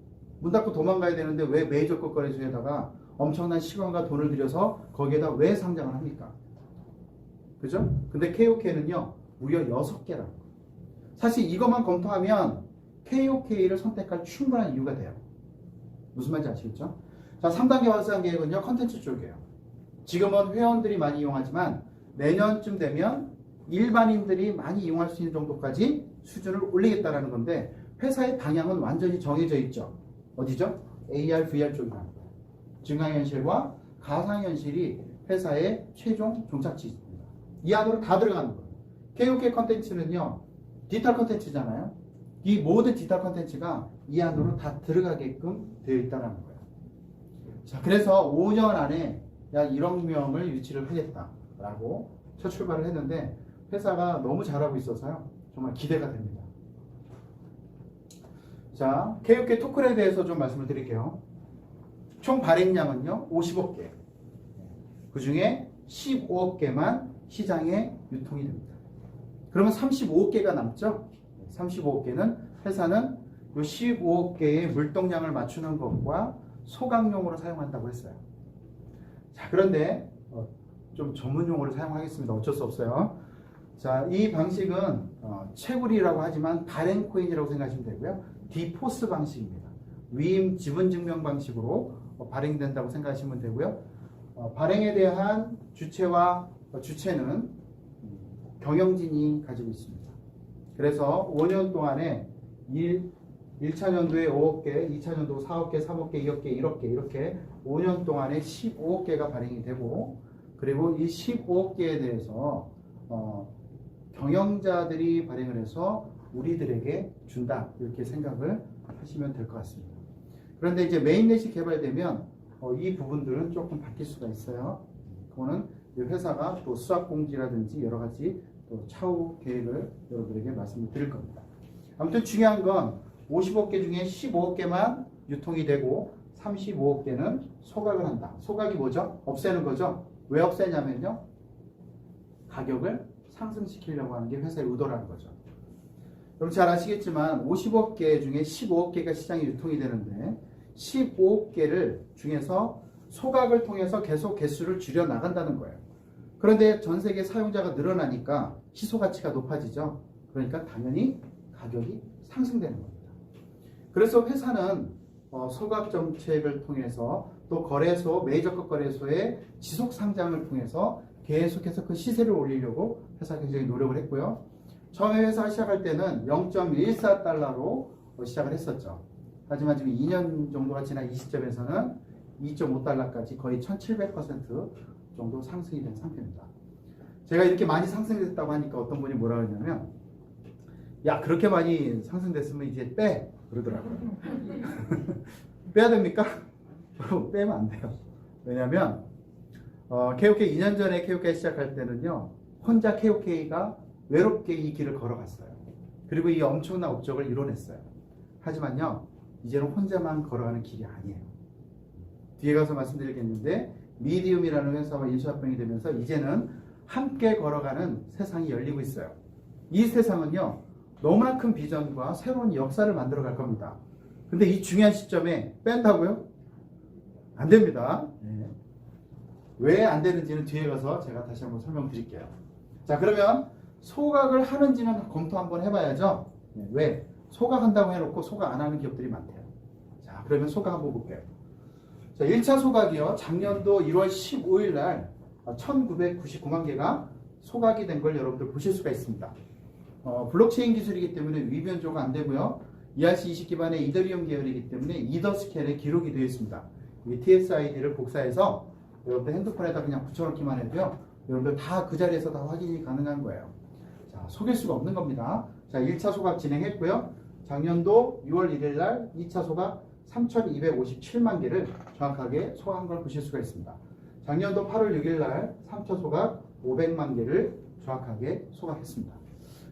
문 닫고 도망가야 되는데 왜 메이저급 거래소에다가 엄청난 시간과 돈을 들여서 거기에다 왜 상장을 합니까? 그죠? 근데 KOK는요, 무려 6개라고. 사실 이것만 검토하면 KOK를 선택할 충분한 이유가 돼요. 무슨 말인지 아시겠죠? 자, 3단계 확산 계획은요, 컨텐츠 쪽이에요. 지금은 회원들이 많이 이용하지만 내년쯤 되면 일반인들이 많이 이용할 수 있는 정도까지 수준을 올리겠다라는 건데, 회사의 방향은 완전히 정해져 있죠. 어디죠? AR, VR 쪽이라는 거예요. 증강현실과 가상현실이 회사의 최종 종착지입니다. 이 안으로 다 들어가는 거예요. KOK 컨텐츠는요, 디지털 컨텐츠잖아요. 이 모든 디지털 컨텐츠가 이 안으로 다 들어가게끔 되어 있다는 거예요. 자, 그래서 5년 안에 약 1억 명을 유치를 하겠다라고 첫 출발을 했는데, 회사가 너무 잘하고 있어서요, 정말 기대가 됩니다. 자, KOK 토큰에 대해서 좀 말씀을 드릴게요. 총 발행량은요, 50억 개. 그 중에 15억 개만 시장에 유통이 됩니다. 그러면 35억 개가 남죠? 35억 개는 회사는 이 15억 개의 물동량을 맞추는 것과 소각용으로 사용한다고 했어요. 자, 그런데 좀 전문 용어를 사용하겠습니다. 어쩔 수 없어요. 자, 이 방식은 채굴이라고 하지만 발행 코인이라고 생각하시면 되고요. 디포스 방식입니다. 위임 지분 증명 방식으로 발행된다고 생각하시면 되고요. 발행에 대한 주체는 경영진이 가지고 있습니다. 그래서 5년 동안에 1차년도에 5억 개, 2차년도 4억 개, 3억 개, 2억 개, 1억 개 이렇게 5년 동안에 15억 개가 발행이 되고, 그리고 이 15억 개에 대해서 경영자들이 발행을 해서 우리들에게 준다, 이렇게 생각을 하시면 될 것 같습니다. 그런데 이제 메인넷이 개발되면 이 부분들은 조금 바뀔 수가 있어요. 그거는 회사가 또 수학공지라든지 여러 가지 또 차후 계획을 여러분들에게 말씀을 드릴 겁니다. 아무튼 중요한 건 50억 개 중에 15억 개만 유통이 되고 35억 개는 소각을 한다. 소각이 뭐죠? 없애는 거죠. 왜 없애냐면요, 가격을 상승시키려고 하는 게 회사의 의도라는 거죠. 여러분 잘 아시겠지만 50억 개 중에 15억 개가 시장에 유통이 되는데 15억 개를 중에서 소각을 통해서 계속 개수를 줄여 나간다는 거예요. 그런데 전 세계 사용자가 늘어나니까 희소 가치가 높아지죠. 그러니까 당연히 가격이 상승되는 겁니다. 그래서 회사는 소각 정책을 통해서 또 거래소, 메이저급 거래소의 지속 상장을 통해서 계속해서 그 시세를 올리려고 회사가 굉장히 노력을 했고요. 처음에 회사가 시작할 때는 0.14달러로 시작을 했었죠. 하지만 지금 2년 정도가 지난 이 시점에서는 2.5달러까지 거의 1700% 정도 상승이 된 상태입니다. 제가 이렇게 많이 상승됐다고 하니까 어떤 분이 뭐라 그러냐면, 야, 그렇게 많이 상승됐으면 이제 빼! 그러더라고요. 빼야 됩니까? 빼면 안 돼요. 왜냐면 KOK 2년 전에 KOK 시작할 때는요, 혼자 KOK가 외롭게 이 길을 걸어갔어요. 그리고 이 엄청난 업적을 이뤄냈어요. 하지만요, 이제는 혼자만 걸어가는 길이 아니에요. 뒤에 가서 말씀드리겠는데, 미디움이라는 회사와 인수합병이 되면서 이제는 함께 걸어가는 세상이 열리고 있어요. 이 세상은요, 너무나 큰 비전과 새로운 역사를 만들어 갈 겁니다. 근데 이 중요한 시점에 뺀다고요? 안 됩니다. 네. 왜 안 되는지는 뒤에 가서 제가 다시 한번 설명드릴게요. 자, 그러면 소각을 하는지는 검토 한번 해봐야죠. 네. 왜? 소각한다고 해놓고 소각 안 하는 기업들이 많대요. 자, 그러면 소각 한번 볼게요. 자, 1차 소각이요. 작년도 1월 15일 날 1999만 개가 소각이 된 걸 여러분들 보실 수가 있습니다. 블록체인 기술이기 때문에 위변조가 안 되고요. ERC20 기반의 이더리움 계열이기 때문에 이더스캔에 기록이 되어 있습니다. 이 TSID를 복사해서 여러분들 핸드폰에다 그냥 붙여놓기만 해도요. 여러분들 다 그 자리에서 다 확인이 가능한 거예요. 자, 속일 수가 없는 겁니다. 자, 1차 소각 진행했고요. 작년도 6월 1일 날 2차 소각 3,257만 개를 정확하게 소각한 걸 보실 수가 있습니다. 작년도 8월 6일 날 3차 소각 500만 개를 정확하게 소각했습니다.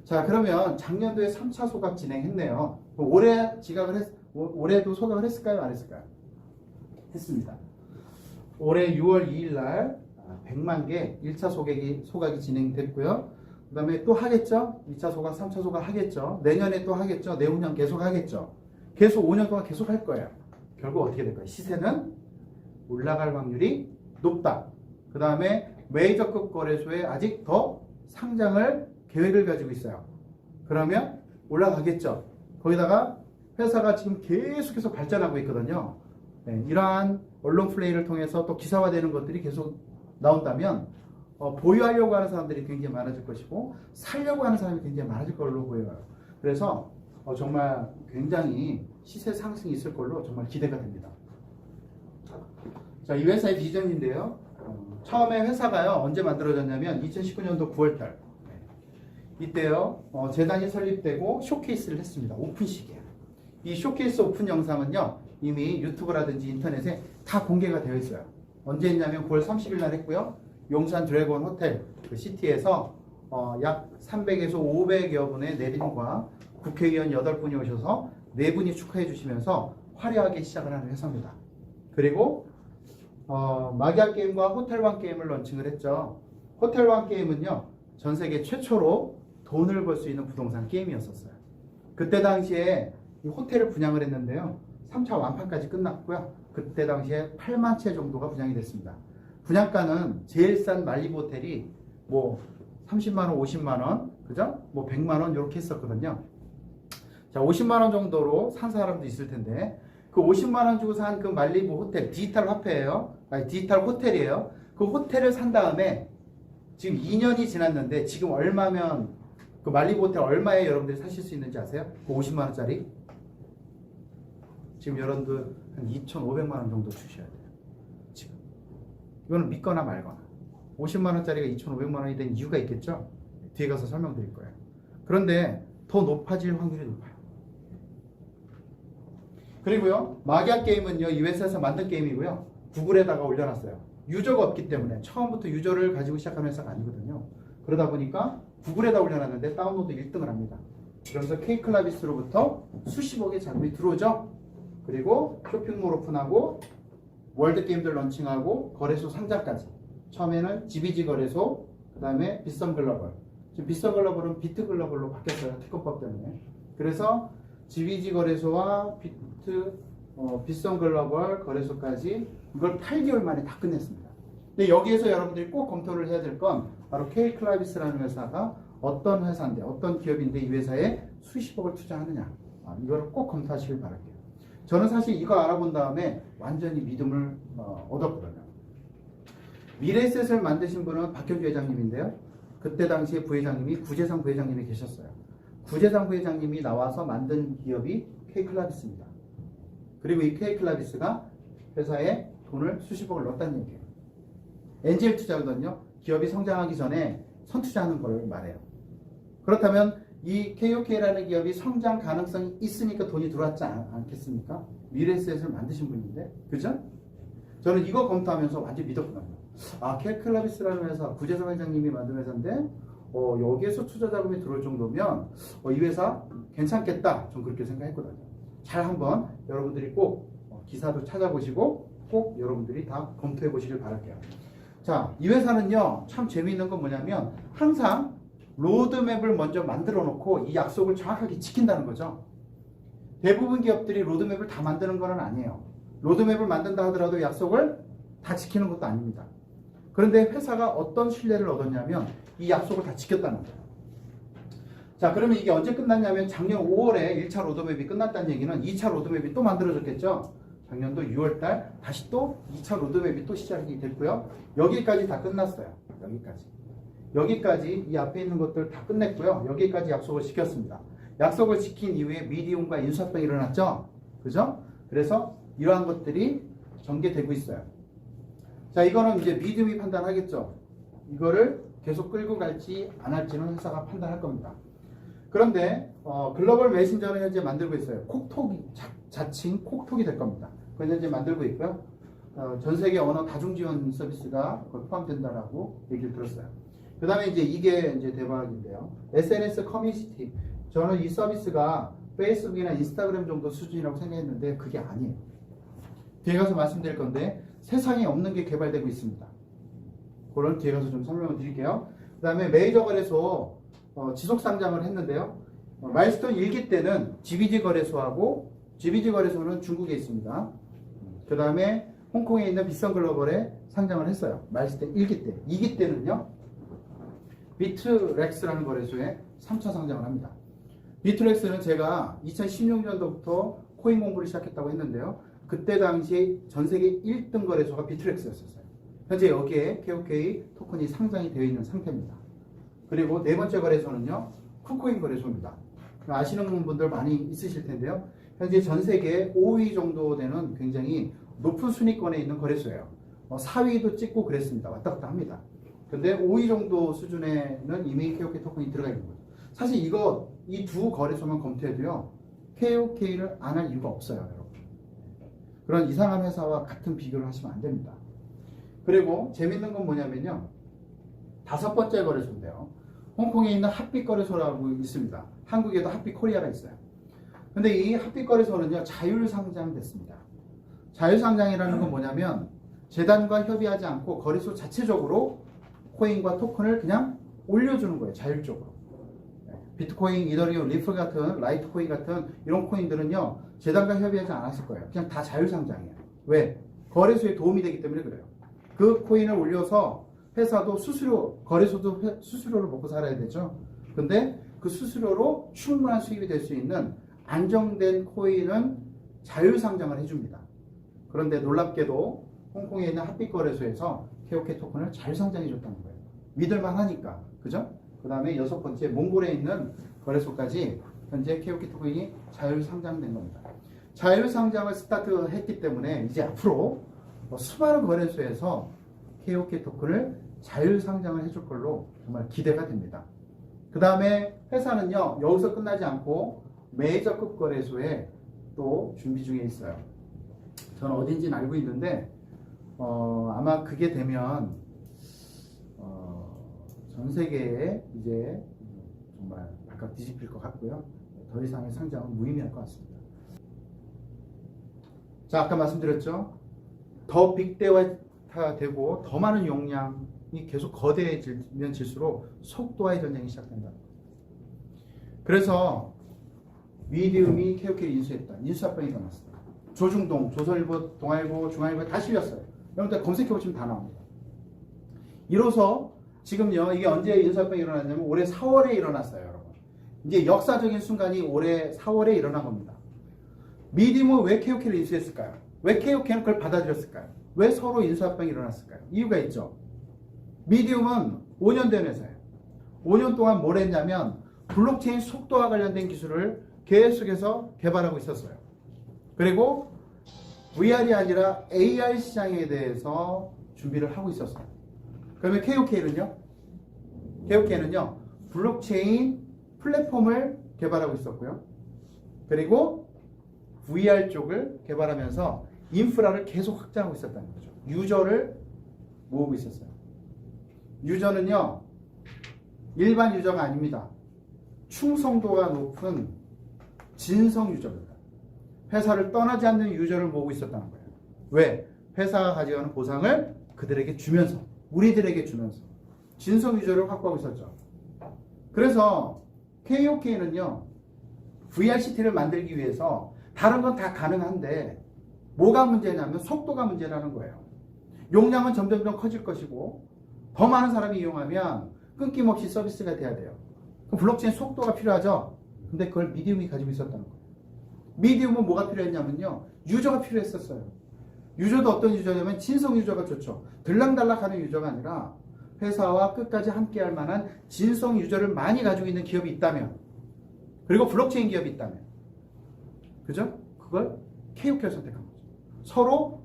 자, 그러면 작년도에 3차 소각 진행했네요. 올해도 소각을 했을까요? 안 했을까요? 했습니다. 올해 6월 2일 날 100만 개 1차 소각이 진행됐고요. 그 다음에 또 하겠죠? 2차 소각, 3차 소각 하겠죠? 내년에 또 하겠죠? 내후년 계속 하겠죠? 계속 5년 동안 계속 할 거예요. 결국 어떻게 될까요? 시세는 올라갈 확률이 높다. 그 다음에 메이저급 거래소에 아직 더 상장을 계획을 가지고 있어요. 그러면 올라가겠죠. 거기다가 회사가 지금 계속해서 발전하고 있거든요. 네, 이러한 언론 플레이를 통해서 또 기사화되는 것들이 계속 나온다면 보유하려고 하는 사람들이 굉장히 많아질 것이고 살려고 하는 사람이 굉장히 많아질 걸로 보여요. 그래서 정말 굉장히 시세 상승이 있을 걸로 정말 기대가 됩니다. 자, 이 회사의 비전인데요. 처음에 회사가요, 언제 만들어졌냐면 2019년도 9월달. 이때요, 재단이 설립되고 쇼케이스를 했습니다. 오픈식이에요. 이 쇼케이스 오픈 영상은요, 이미 유튜브라든지 인터넷에 다 공개가 되어 있어요. 언제 했냐면 9월 30일 날 했고요. 용산 드래곤 호텔 그 시티에서 약 300에서 500여 분의 내빈과 국회의원 8분이 오셔서 4분이 축하해 주시면서 화려하게 시작을 하는 회사입니다. 그리고 마기아 게임과 호텔왕 게임을 런칭을 했죠. 호텔왕 게임은요, 전 세계 최초로 돈을 벌 수 있는 부동산 게임이었었어요. 그때 당시에 이 호텔을 분양을 했는데요. 3차 완판까지 끝났고요. 그때 당시에 8만 채 정도가 분양이 됐습니다. 분양가는 제일 싼 말리부 호텔이 뭐 30만 원, 50만 원, 그죠? 뭐 100만 원 이렇게 했었거든요. 자, 50만 원 정도로 산 사람도 있을 텐데 그 50만 원 주고 산 그 말리부 호텔, 디지털 화폐예요. 아니, 디지털 호텔이에요. 그 호텔을 산 다음에 지금 2년이 지났는데 지금 얼마면 그 말리부 호텔 얼마에 여러분들이 사실 수 있는지 아세요? 그 50만 원짜리? 지금 여러분들 한 2,500만 원 정도 주셔야 돼요. 지금. 이거는 믿거나 말거나. 50만 원짜리가 2,500만 원이 된 이유가 있겠죠? 뒤에 가서 설명드릴 거예요. 그런데 더 높아질 확률이 높아요. 그리고요, 마기아 게임은요, 이 회사에서 만든 게임이고요. 구글에다가 올려놨어요. 유저가 없기 때문에 처음부터 유저를 가지고 시작하는 회사가 아니거든요. 그러다 보니까 구글에다 올려놨는데 다운로드 1등을 합니다. 그러면서 K클라비스로부터 수십억의 자금이 들어오죠. 그리고 쇼핑몰 오픈하고 월드게임들 런칭하고 거래소 상장까지. 처음에는 GBG 거래소, 그 다음에 빗썸 글로벌. 지금 빗썸 글로벌은 비트 글로벌로 바뀌었어요. 특허법 때문에. 그래서 GBG 거래소와 빗썸 글로벌 거래소까지 이걸 8개월 만에 다 끝냈습니다. 근데 여기에서 여러분들이 꼭 검토를 해야 될 건 바로 K클라비스라는 회사가 어떤 회사인데, 어떤 기업인데 이 회사에 수십억을 투자하느냐. 이거를 꼭 검토하시길 바랄게요. 저는 사실 이거 알아본 다음에 완전히 믿음을 얻었거든요. 미래에셋을 만드신 분은 박현주 회장님인데요. 그때 당시에 부회장님이 구재상 부회장님이 계셨어요. 구재상 부회장님이 나와서 만든 기업이 K클라비스입니다. 그리고 이 K클라비스가 회사에 돈을 수십억을 넣었다는 얘기예요. 엔젤 투자거든요. 기업이 성장하기 전에 선투자하는 걸 말해요. 그렇다면 이 KOK라는 기업이 성장 가능성이 있으니까 돈이 들어왔지 않겠습니까? 미래에셋을 만드신 분인데, 그죠? 저는 이거 검토하면서 완전 믿었거든요. K클라비스라는 회사, 구재상 회장님이 만든 회사인데, 여기에서 투자 자금이 들어올 정도면 이 회사 괜찮겠다. 좀 그렇게 생각했거든요. 잘 한번 여러분들이 꼭 기사도 찾아보시고 꼭 여러분들이 다 검토해 보시길 바랄게요. 자, 이 회사는요, 참 재미있는 건 뭐냐면 항상 로드맵을 먼저 만들어 놓고 이 약속을 정확하게 지킨다는 거죠. 대부분 기업들이 로드맵을 다 만드는 건 아니에요. 로드맵을 만든다 하더라도 약속을 다 지키는 것도 아닙니다. 그런데 회사가 어떤 신뢰를 얻었냐면 이 약속을 다 지켰다는 거예요. 자, 그러면 이게 언제 끝났냐면 작년 5월에 1차 로드맵이 끝났다는 얘기는 2차 로드맵이 또 만들어졌겠죠. 작년도 6월달 다시 또 2차 로드맵이 또 시작이 됐고요. 여기까지 다 끝났어요. 여기까지 이 앞에 있는 것들 다 끝냈고요. 여기까지 약속을 지켰습니다. 약속을 지킨 이후에 미디움과 인수합병이 일어났죠. 그죠? 그래서 이러한 것들이 전개되고 있어요. 자, 이거는 이제 미디움이 판단하겠죠. 이거를 계속 끌고 갈지 안 할지는 회사가 판단할 겁니다. 그런데 글로벌 메신저는 현재 만들고 있어요. 콕톡이 자칭 콕톡이 될 겁니다. 그건 현재 만들고 있고요. 전 세계 언어 다중 지원 서비스가 포함된다라고 얘기를 들었어요. 그 다음에 이게 이제 대박인데요. SNS 커뮤니티. 저는 이 서비스가 페이스북이나 인스타그램 정도 수준이라고 생각했는데 그게 아니에요. 뒤에 가서 말씀드릴 건데 세상에 없는 게 개발되고 있습니다. 그걸 뒤에 가서 좀 설명을 드릴게요. 그 다음에 메이저 거래소 지속 상장을 했는데요. 마일스톤 1기 때는 GBG 거래소하고 GBG 거래소는 중국에 있습니다. 그 다음에 홍콩에 있는 빗성글로벌에 상장을 했어요. 마일스톤 1기 때. 2기 때는요. 비트렉스라는 거래소에 3차 상장을 합니다. 비트렉스는 제가 2016년도부터 코인 공부를 시작했다고 했는데요. 그때 당시 전 세계 1등 거래소가 비트렉스였었어요. 현재 여기에 KOK 토큰이 상장이 되어 있는 상태입니다. 그리고 네 번째 거래소는요. 쿠코인 거래소입니다. 아시는 분들 많이 있으실 텐데요. 현재 전 세계 5위 정도 되는 굉장히 높은 순위권에 있는 거래소예요. 4위도 찍고 그랬습니다. 왔다 갔다 합니다. 근데 5위 정도 수준에는 이미 KOK 토큰이 들어가 있는 거죠. 사실 이 두 거래소만 검토해도요. KOK를 안 할 이유가 없어요, 여러분. 그런 이상한 회사와 같은 비교를 하시면 안 됩니다. 그리고 재밌는 건 뭐냐면요. 5번째 거래소인데요. 홍콩에 있는 핫빛 거래소라고 있습니다. 한국에도 핫빛 코리아가 있어요. 근데 이 핫빛 거래소는요. 자율상장됐습니다. 자율상장이라는 건 뭐냐면 재단과 협의하지 않고 거래소 자체적으로 코인과 토큰을 그냥 올려주는 거예요. 자율적으로. 비트코인, 이더리움, 리플 같은 라이트코인 같은 이런 코인들은요. 재단과 협의하지 않았을 거예요. 그냥 다 자율상장이에요. 왜? 거래소에 도움이 되기 때문에 그래요. 그 코인을 올려서 회사도 거래소도 수수료를 먹고 살아야 되죠. 근데 그 수수료로 충분한 수입이 될 수 있는 안정된 코인은 자율상장을 해줍니다. 그런데 놀랍게도 홍콩에 있는 핫빛 거래소에서 KOK 토큰을 자율상장해 줬다는 거예요. 믿을만 하니까. 그죠? 그 다음에 6번째 몽골에 있는 거래소까지 현재 KOK 토큰이 자율상장된 겁니다. 자율상장을 스타트했기 때문에 이제 앞으로 수많은 거래소에서 KOK 토큰을 자율상장을 해줄 걸로 정말 기대가 됩니다. 그 다음에 회사는요, 여기서 끝나지 않고 메이저급 거래소에 또 준비 중에 있어요. 저는 어딘지는 알고 있는데, 아마 그게 되면, 전 세계에 이제 정말 발칵 뒤집힐 것 같고요. 더 이상의 상장은 무의미할 것 같습니다. 자, 아까 말씀드렸죠? 더 빅데이터되고 더 많은 용량이 계속 거대해지면 질수록 속도와의 전쟁이 시작된다. 그래서 미디움이 KOK를 인수했다. 인수합병이 일어났습니다. 조중동, 조선일보, 동아일보, 중앙일보 다 실렸어요. 여러분들 검색해보시면 다 나옵니다. 이로써 지금요, 이게 언제 인수합병이 일어났냐면 올해 4월에 일어났어요, 여러분. 이제 역사적인 순간이 올해 4월에 일어난 겁니다. 미디움은 왜 KOK를 인수했을까요? 왜 KOK는 그걸 받아들였을까요? 왜 서로 인수합병이 일어났을까요? 이유가 있죠. 미디움은 5년 된 회사예요. 5년 동안 뭘 했냐면 블록체인 속도와 관련된 기술을 계속해서 개발하고 있었어요. 그리고 VR이 아니라 AR 시장에 대해서 준비를 하고 있었어요. 그러면 KOK는요? KOK는요, 블록체인 플랫폼을 개발하고 있었고요. 그리고 VR 쪽을 개발하면서 인프라를 계속 확장하고 있었다는 거죠. 유저를 모으고 있었어요. 유저는요, 일반 유저가 아닙니다. 충성도가 높은 진성 유저입니다. 회사를 떠나지 않는 유저를 모으고 있었다는 거예요. 왜? 회사가 가져가는 보상을 그들에게 주면서, 우리들에게 주면서 진성 유저를 확보하고 있었죠. 그래서 KOK는요, VRCT를 만들기 위해서 다른 건 다 가능한데 뭐가 문제냐면 속도가 문제라는 거예요. 용량은 점점점 커질 것이고 더 많은 사람이 이용하면 끊김없이 서비스가 돼야 돼요. 그럼 블록체인 속도가 필요하죠. 근데 그걸 미디움이 가지고 있었다는 거예요. 미디움은 뭐가 필요했냐면요, 유저가 필요했었어요. 유저도 어떤 유저냐면 진성 유저가 좋죠. 들락달락하는 유저가 아니라 회사와 끝까지 함께할 만한 진성 유저를 많이 가지고 있는 기업이 있다면, 그리고 블록체인 기업이 있다면, 그죠? 그걸 KOK를 선택한 거죠. 서로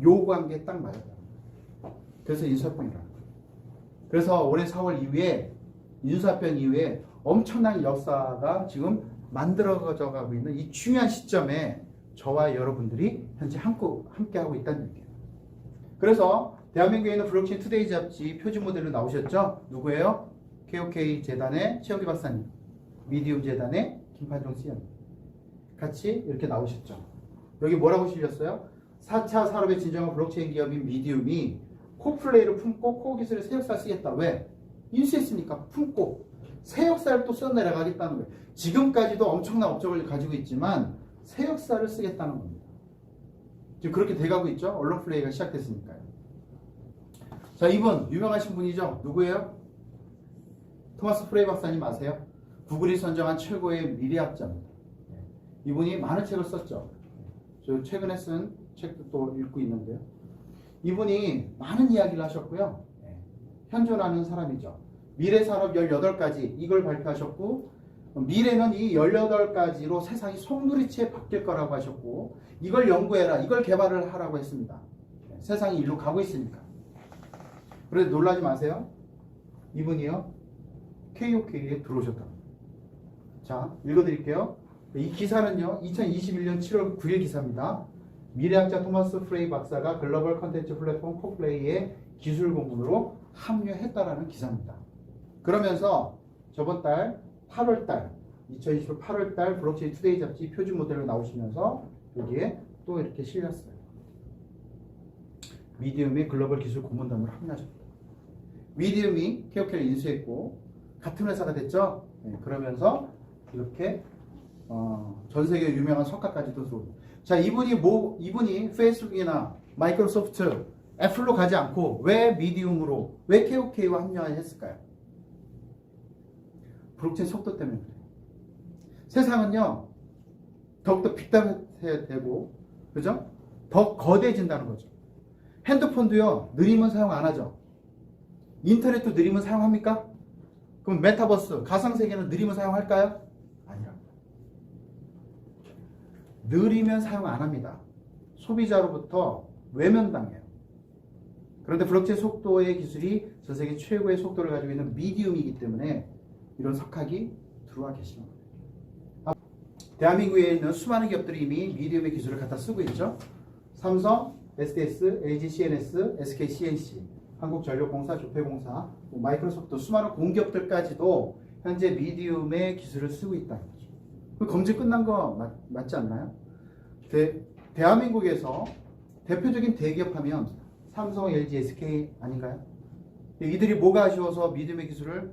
요구한 게 딱 맞았다. 그래서 인수합병이라는 거예요. 그래서 올해 4월 이후에, 인수합병 이후에 엄청난 역사가 지금 만들어져 가고 있는 이 중요한 시점에 저와 여러분들이 현재 함께 하고 있다는 얘기예요. 그래서 대한민국에 있는 블록체인 투데이 잡지 표지 모델로 나오셨죠? 누구예요? KOK 재단의 최영기 박사님, 미디움 재단의 김판종 CEO님 같이 이렇게 나오셨죠. 여기 뭐라고 실렸어요? 4차 산업의 진정한 블록체인 기업인 미디움이 코플레이를 품고 코어 기술의 새 역사를 쓰겠다. 왜? 인수했으니까 품고 새 역사를 또 써내려가겠다는 거예요. 지금까지도 엄청난 업적을 가지고 있지만 새 역사를 쓰겠다는 겁니다. 지금 그렇게 돼가고 있죠. 언론 플레이가 시작됐으니까요. 자, 이분 유명하신 분이죠. 누구예요? 토마스 프레이 박사님 아세요? 구글이 선정한 최고의 미래학자입니다. 이분이 많은 책을 썼죠. 저 최근에 쓴 책도 또 읽고 있는데요. 이분이 많은 이야기를 하셨고요. 현존하는 사람이죠. 미래산업 18가지 이걸 발표하셨고, 미래는 이 18가지로 세상이 송두리째 바뀔 거라고 하셨고, 이걸 연구해라, 이걸 개발을 하라고 했습니다. 세상이 일로 가고 있으니까. 그래서 놀라지 마세요. 이분이요, KOK에 들어오셨다. 자, 읽어드릴게요. 이 기사는요, 2021년 7월 9일 기사입니다. 미래학자 토마스 프레이 박사가 글로벌 컨텐츠 플랫폼 코플레이의 기술 공문으로 합류했다라는 기사입니다. 그러면서 저번 달 8월달 2020년 8월달 블록체인 투데이 잡지 표준 모델로 나오시면서 여기에 또 이렇게 실렸어요. 미디움의 글로벌 기술 고문단으로 합류하셨다. 미디움이 KOK를 인수했고 같은 회사가 됐죠. 그러면서 이렇게 전 세계 유명한 석가까지도 들어오고. 자, 이분이 페이스북이나 마이크로소프트, 애플로 가지 않고 왜 미디움으로, 왜 KOK와 합류했을까요? 블록체인 속도 때문에 그래요. 세상은요, 더욱더 빅데이터되고, 그죠? 더 거대해진다는 거죠. 핸드폰도요, 느리면 사용 안 하죠. 인터넷도 느리면 사용합니까? 그럼 메타버스, 가상세계는 느리면 사용할까요? 아니랍니다. 느리면 사용 안 합니다. 소비자로부터 외면당해요. 그런데 블록체인 속도의 기술이 전 세계 최고의 속도를 가지고 있는 미디움이기 때문에 이런 석학이 들어와 계시는 거예요. 대한민국에 있는 수많은 기업들이 이미 미디움의 기술을 갖다 쓰고 있죠. 삼성, SDS, LG CNS, SK CNC, 한국전력공사, 조폐공사, 마이크로소프트 수많은 공기업들까지도 현재 미디움의 기술을 쓰고 있다는 거죠. 검증 끝난 거 맞지 않나요? 대한민국에서 대표적인 대기업 하면 삼성, LG, SK 아닌가요? 이들이 뭐가 아쉬워서 미디움의 기술을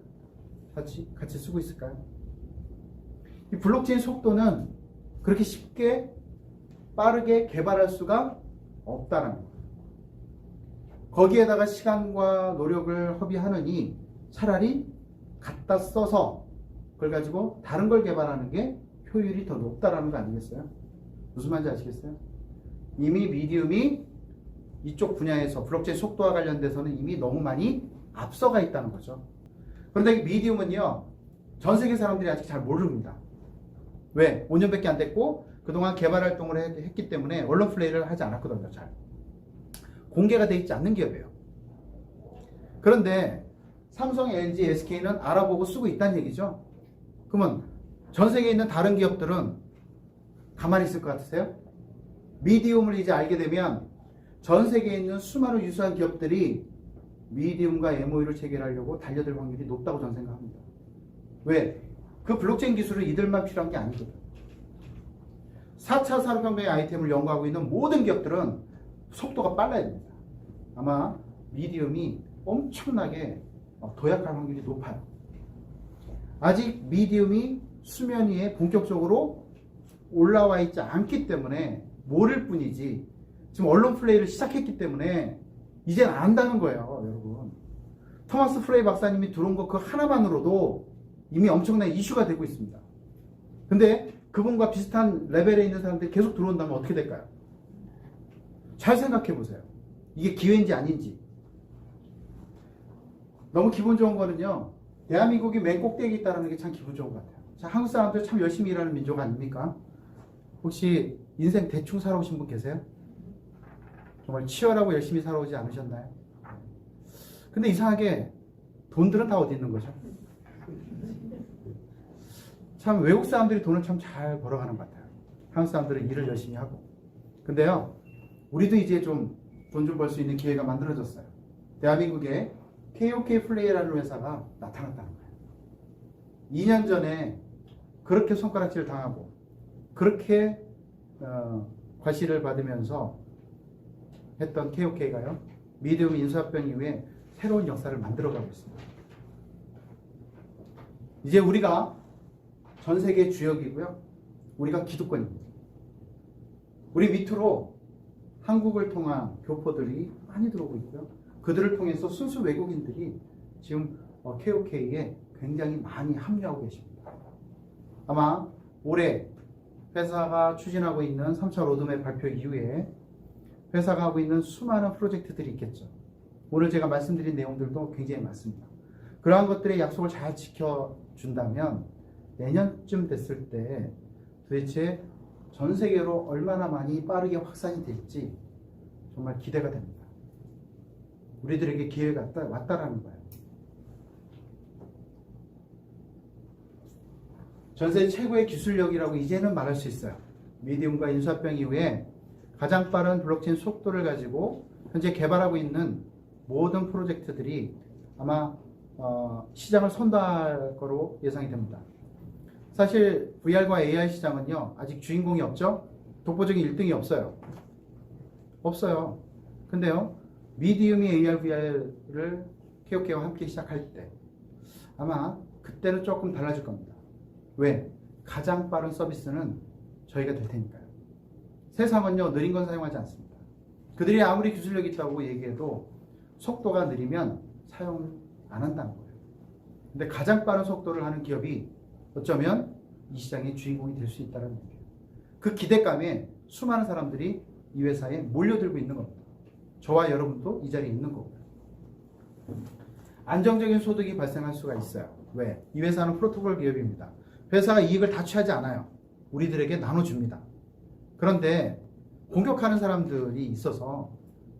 같이 쓰고 있을까요? 이 블록체인 속도는 그렇게 쉽게 빠르게 개발할 수가 없다는 거예요. 거기에다가 시간과 노력을 허비하느니 차라리 갖다 써서 그걸 가지고 다른 걸 개발하는 게 효율이 더 높다라는 거 아니겠어요? 무슨 말인지 아시겠어요? 이미 미디움이 이쪽 분야에서 블록체인 속도와 관련돼서는 이미 너무 많이 앞서가 있다는 거죠. 그런데 미디움은요, 전 세계 사람들이 아직 잘 모릅니다. 왜? 5년밖에 안 됐고 그동안 개발 활동을 했기 때문에 언론 플레이를 하지 않았거든요. 잘 공개가 되어 있지 않는 기업이에요. 그런데 삼성, LG, SK는 알아보고 쓰고 있다는 얘기죠. 그러면 전 세계에 있는 다른 기업들은 가만히 있을 것 같으세요? 미디움을 이제 알게 되면 전 세계에 있는 수많은 유사한 기업들이 미디움과 MOU를 체결하려고 달려들 확률이 높다고 저는 생각합니다. 왜? 그 블록체인 기술은 이들만 필요한 게 아니거든. 4차 산업혁명의 아이템을 연구하고 있는 모든 기업들은 속도가 빨라야 됩니다. 아마 미디움이 엄청나게 도약할 확률이 높아요. 아직 미디움이 수면 위에 본격적으로 올라와 있지 않기 때문에 모를 뿐이지, 지금 언론 플레이를 시작했기 때문에 이제는 안다는 거예요, 여러분. 토마스 프레이 박사님이 들어온 거 그 하나만으로도 이미 엄청난 이슈가 되고 있습니다. 근데 그분과 비슷한 레벨에 있는 사람들이 계속 들어온다면 어떻게 될까요? 잘 생각해 보세요. 이게 기회인지 아닌지. 너무 기분 좋은 거는요, 대한민국이 맨 꼭대기에 있다는 게 참 기분 좋은 것 같아요. 자, 한국 사람들 참 열심히 일하는 민족 아닙니까? 혹시 인생 대충 살아오신 분 계세요? 정말 치열하고 열심히 살아오지 않으셨나요? 근데 이상하게 돈들은 다 어디 있는 거죠? 참 외국 사람들이 돈을 참 잘 벌어가는 것 같아요. 한국 사람들은 일을 열심히 하고. 근데요, 우리도 이제 좀 돈 좀 벌 수 있는 기회가 만들어졌어요. 대한민국에 KOK 플레이라는 회사가 나타났다는 거예요. 2년 전에 그렇게 손가락질 당하고 그렇게 과시를 받으면서 했던 KOK가요, 미디움 인수합병 이후에 새로운 역사를 만들어가고 있습니다. 이제 우리가 전 세계 주역이고요, 우리가 기득권입니다. 우리 밑으로 한국을 통한 교포들이 많이 들어오고 있고요, 그들을 통해서 순수 외국인들이 지금 KOK에 굉장히 많이 합류하고 계십니다. 아마 올해 회사가 추진하고 있는 3차 로드맵 발표 이후에 회사가 하고 있는 수많은 프로젝트들이 있겠죠. 오늘 제가 말씀드린 내용들도 굉장히 많습니다. 그러한 것들의 약속을 잘 지켜준다면 내년쯤 됐을 때 도대체 전 세계로 얼마나 많이 빠르게 확산이 될지 정말 기대가 됩니다. 우리들에게 기회가 왔다라는 거예요. 전세 최고의 기술력이라고 이제는 말할 수 있어요. 미디움과 인수합병 이후에 가장 빠른 블록체인 속도를 가지고 현재 개발하고 있는 모든 프로젝트들이 아마 시장을 선도할 거로 예상이 됩니다. 사실 VR과 AR 시장은요, 아직 주인공이 없죠? 독보적인 1등이 없어요. 없어요. 근데요, 미디움이 AR, VR을 KOK와 함께 시작할 때 아마 그때는 조금 달라질 겁니다. 왜? 가장 빠른 서비스는 저희가 될 테니까요. 세상은요, 느린 건 사용하지 않습니다. 그들이 아무리 기술력이 있다고 얘기해도 속도가 느리면 사용 안 한다는 거예요. 근데 가장 빠른 속도를 하는 기업이 어쩌면 이 시장의 주인공이 될 수 있다는 얘기예요. 그 기대감에 수많은 사람들이 이 회사에 몰려들고 있는 겁니다. 저와 여러분도 이 자리에 있는 거고요. 안정적인 소득이 발생할 수가 있어요. 왜? 이 회사는 프로토콜 기업입니다. 회사가 이익을 다 취하지 않아요. 우리들에게 나눠줍니다. 그런데 공격하는 사람들이 있어서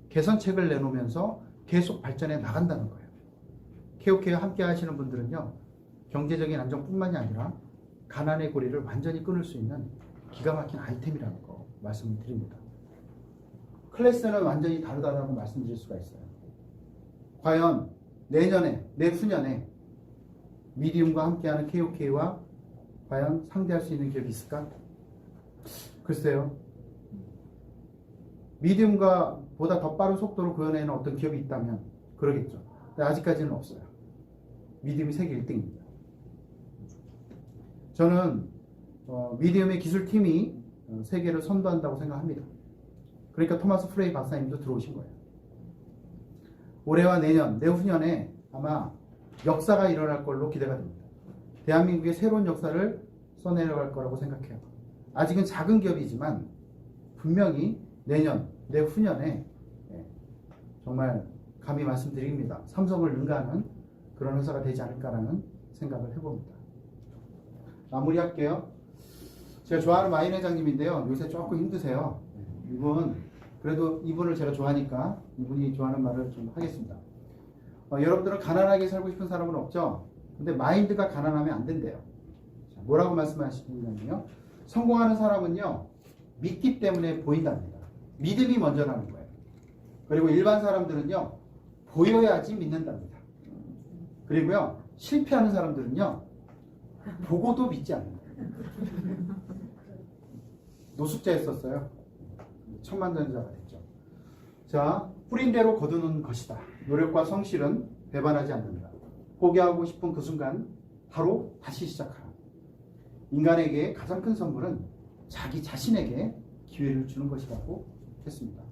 개선책을 내놓으면서 계속 발전해 나간다는 거예요. KOK와 함께 하시는 분들은요, 경제적인 안정뿐만이 아니라 가난의 고리를 완전히 끊을 수 있는 기가 막힌 아이템이라는 거 말씀을 드립니다. 클래스는 완전히 다르다고 말씀드릴 수가 있어요. 과연 내년에, 내후년에 미디움과 함께하는 KOK와 과연 상대할 수 있는 기업이 있을까? 글쎄요. 미디움과 보다 더 빠른 속도로 구현해내는 어떤 기업이 있다면 그러겠죠. 근데 아직까지는 없어요. 미디움이 세계 1등입니다. 저는 미디움의 기술팀이 세계를 선도한다고 생각합니다. 그러니까 토마스 프레이 박사님도 들어오신 거예요. 올해와 내년, 내후년에 아마 역사가 일어날 걸로 기대가 됩니다. 대한민국의 새로운 역사를 써내려갈 거라고 생각해요. 아직은 작은 기업이지만 분명히 내년, 내후년에 정말 감히 말씀드립니다. 삼성을 능가하는 그런 회사가 되지 않을까라는 생각을 해봅니다. 마무리할게요. 제가 좋아하는 마인 회장님인데요. 요새 조금 힘드세요. 그래도 이분을 제가 좋아하니까 이분이 좋아하는 말을 좀 하겠습니다. 여러분들은 가난하게 살고 싶은 사람은 없죠? 근데 마인드가 가난하면 안 된대요. 자, 뭐라고 말씀하시냐면요. 성공하는 사람은요, 믿기 때문에 보인답니다. 믿음이 먼저라는 거예요. 그리고 일반 사람들은요, 보여야지 믿는답니다. 그리고요, 실패하는 사람들은요, 보고도 믿지 않는다. 노숙자였었어요. 천만전자가 됐죠. 자, 뿌린 대로 거두는 것이다. 노력과 성실은 배반하지 않는다. 포기하고 싶은 그 순간 바로 다시 시작하라. 인간에게 가장 큰 선물은 자기 자신에게 기회를 주는 것이라고 했습니다.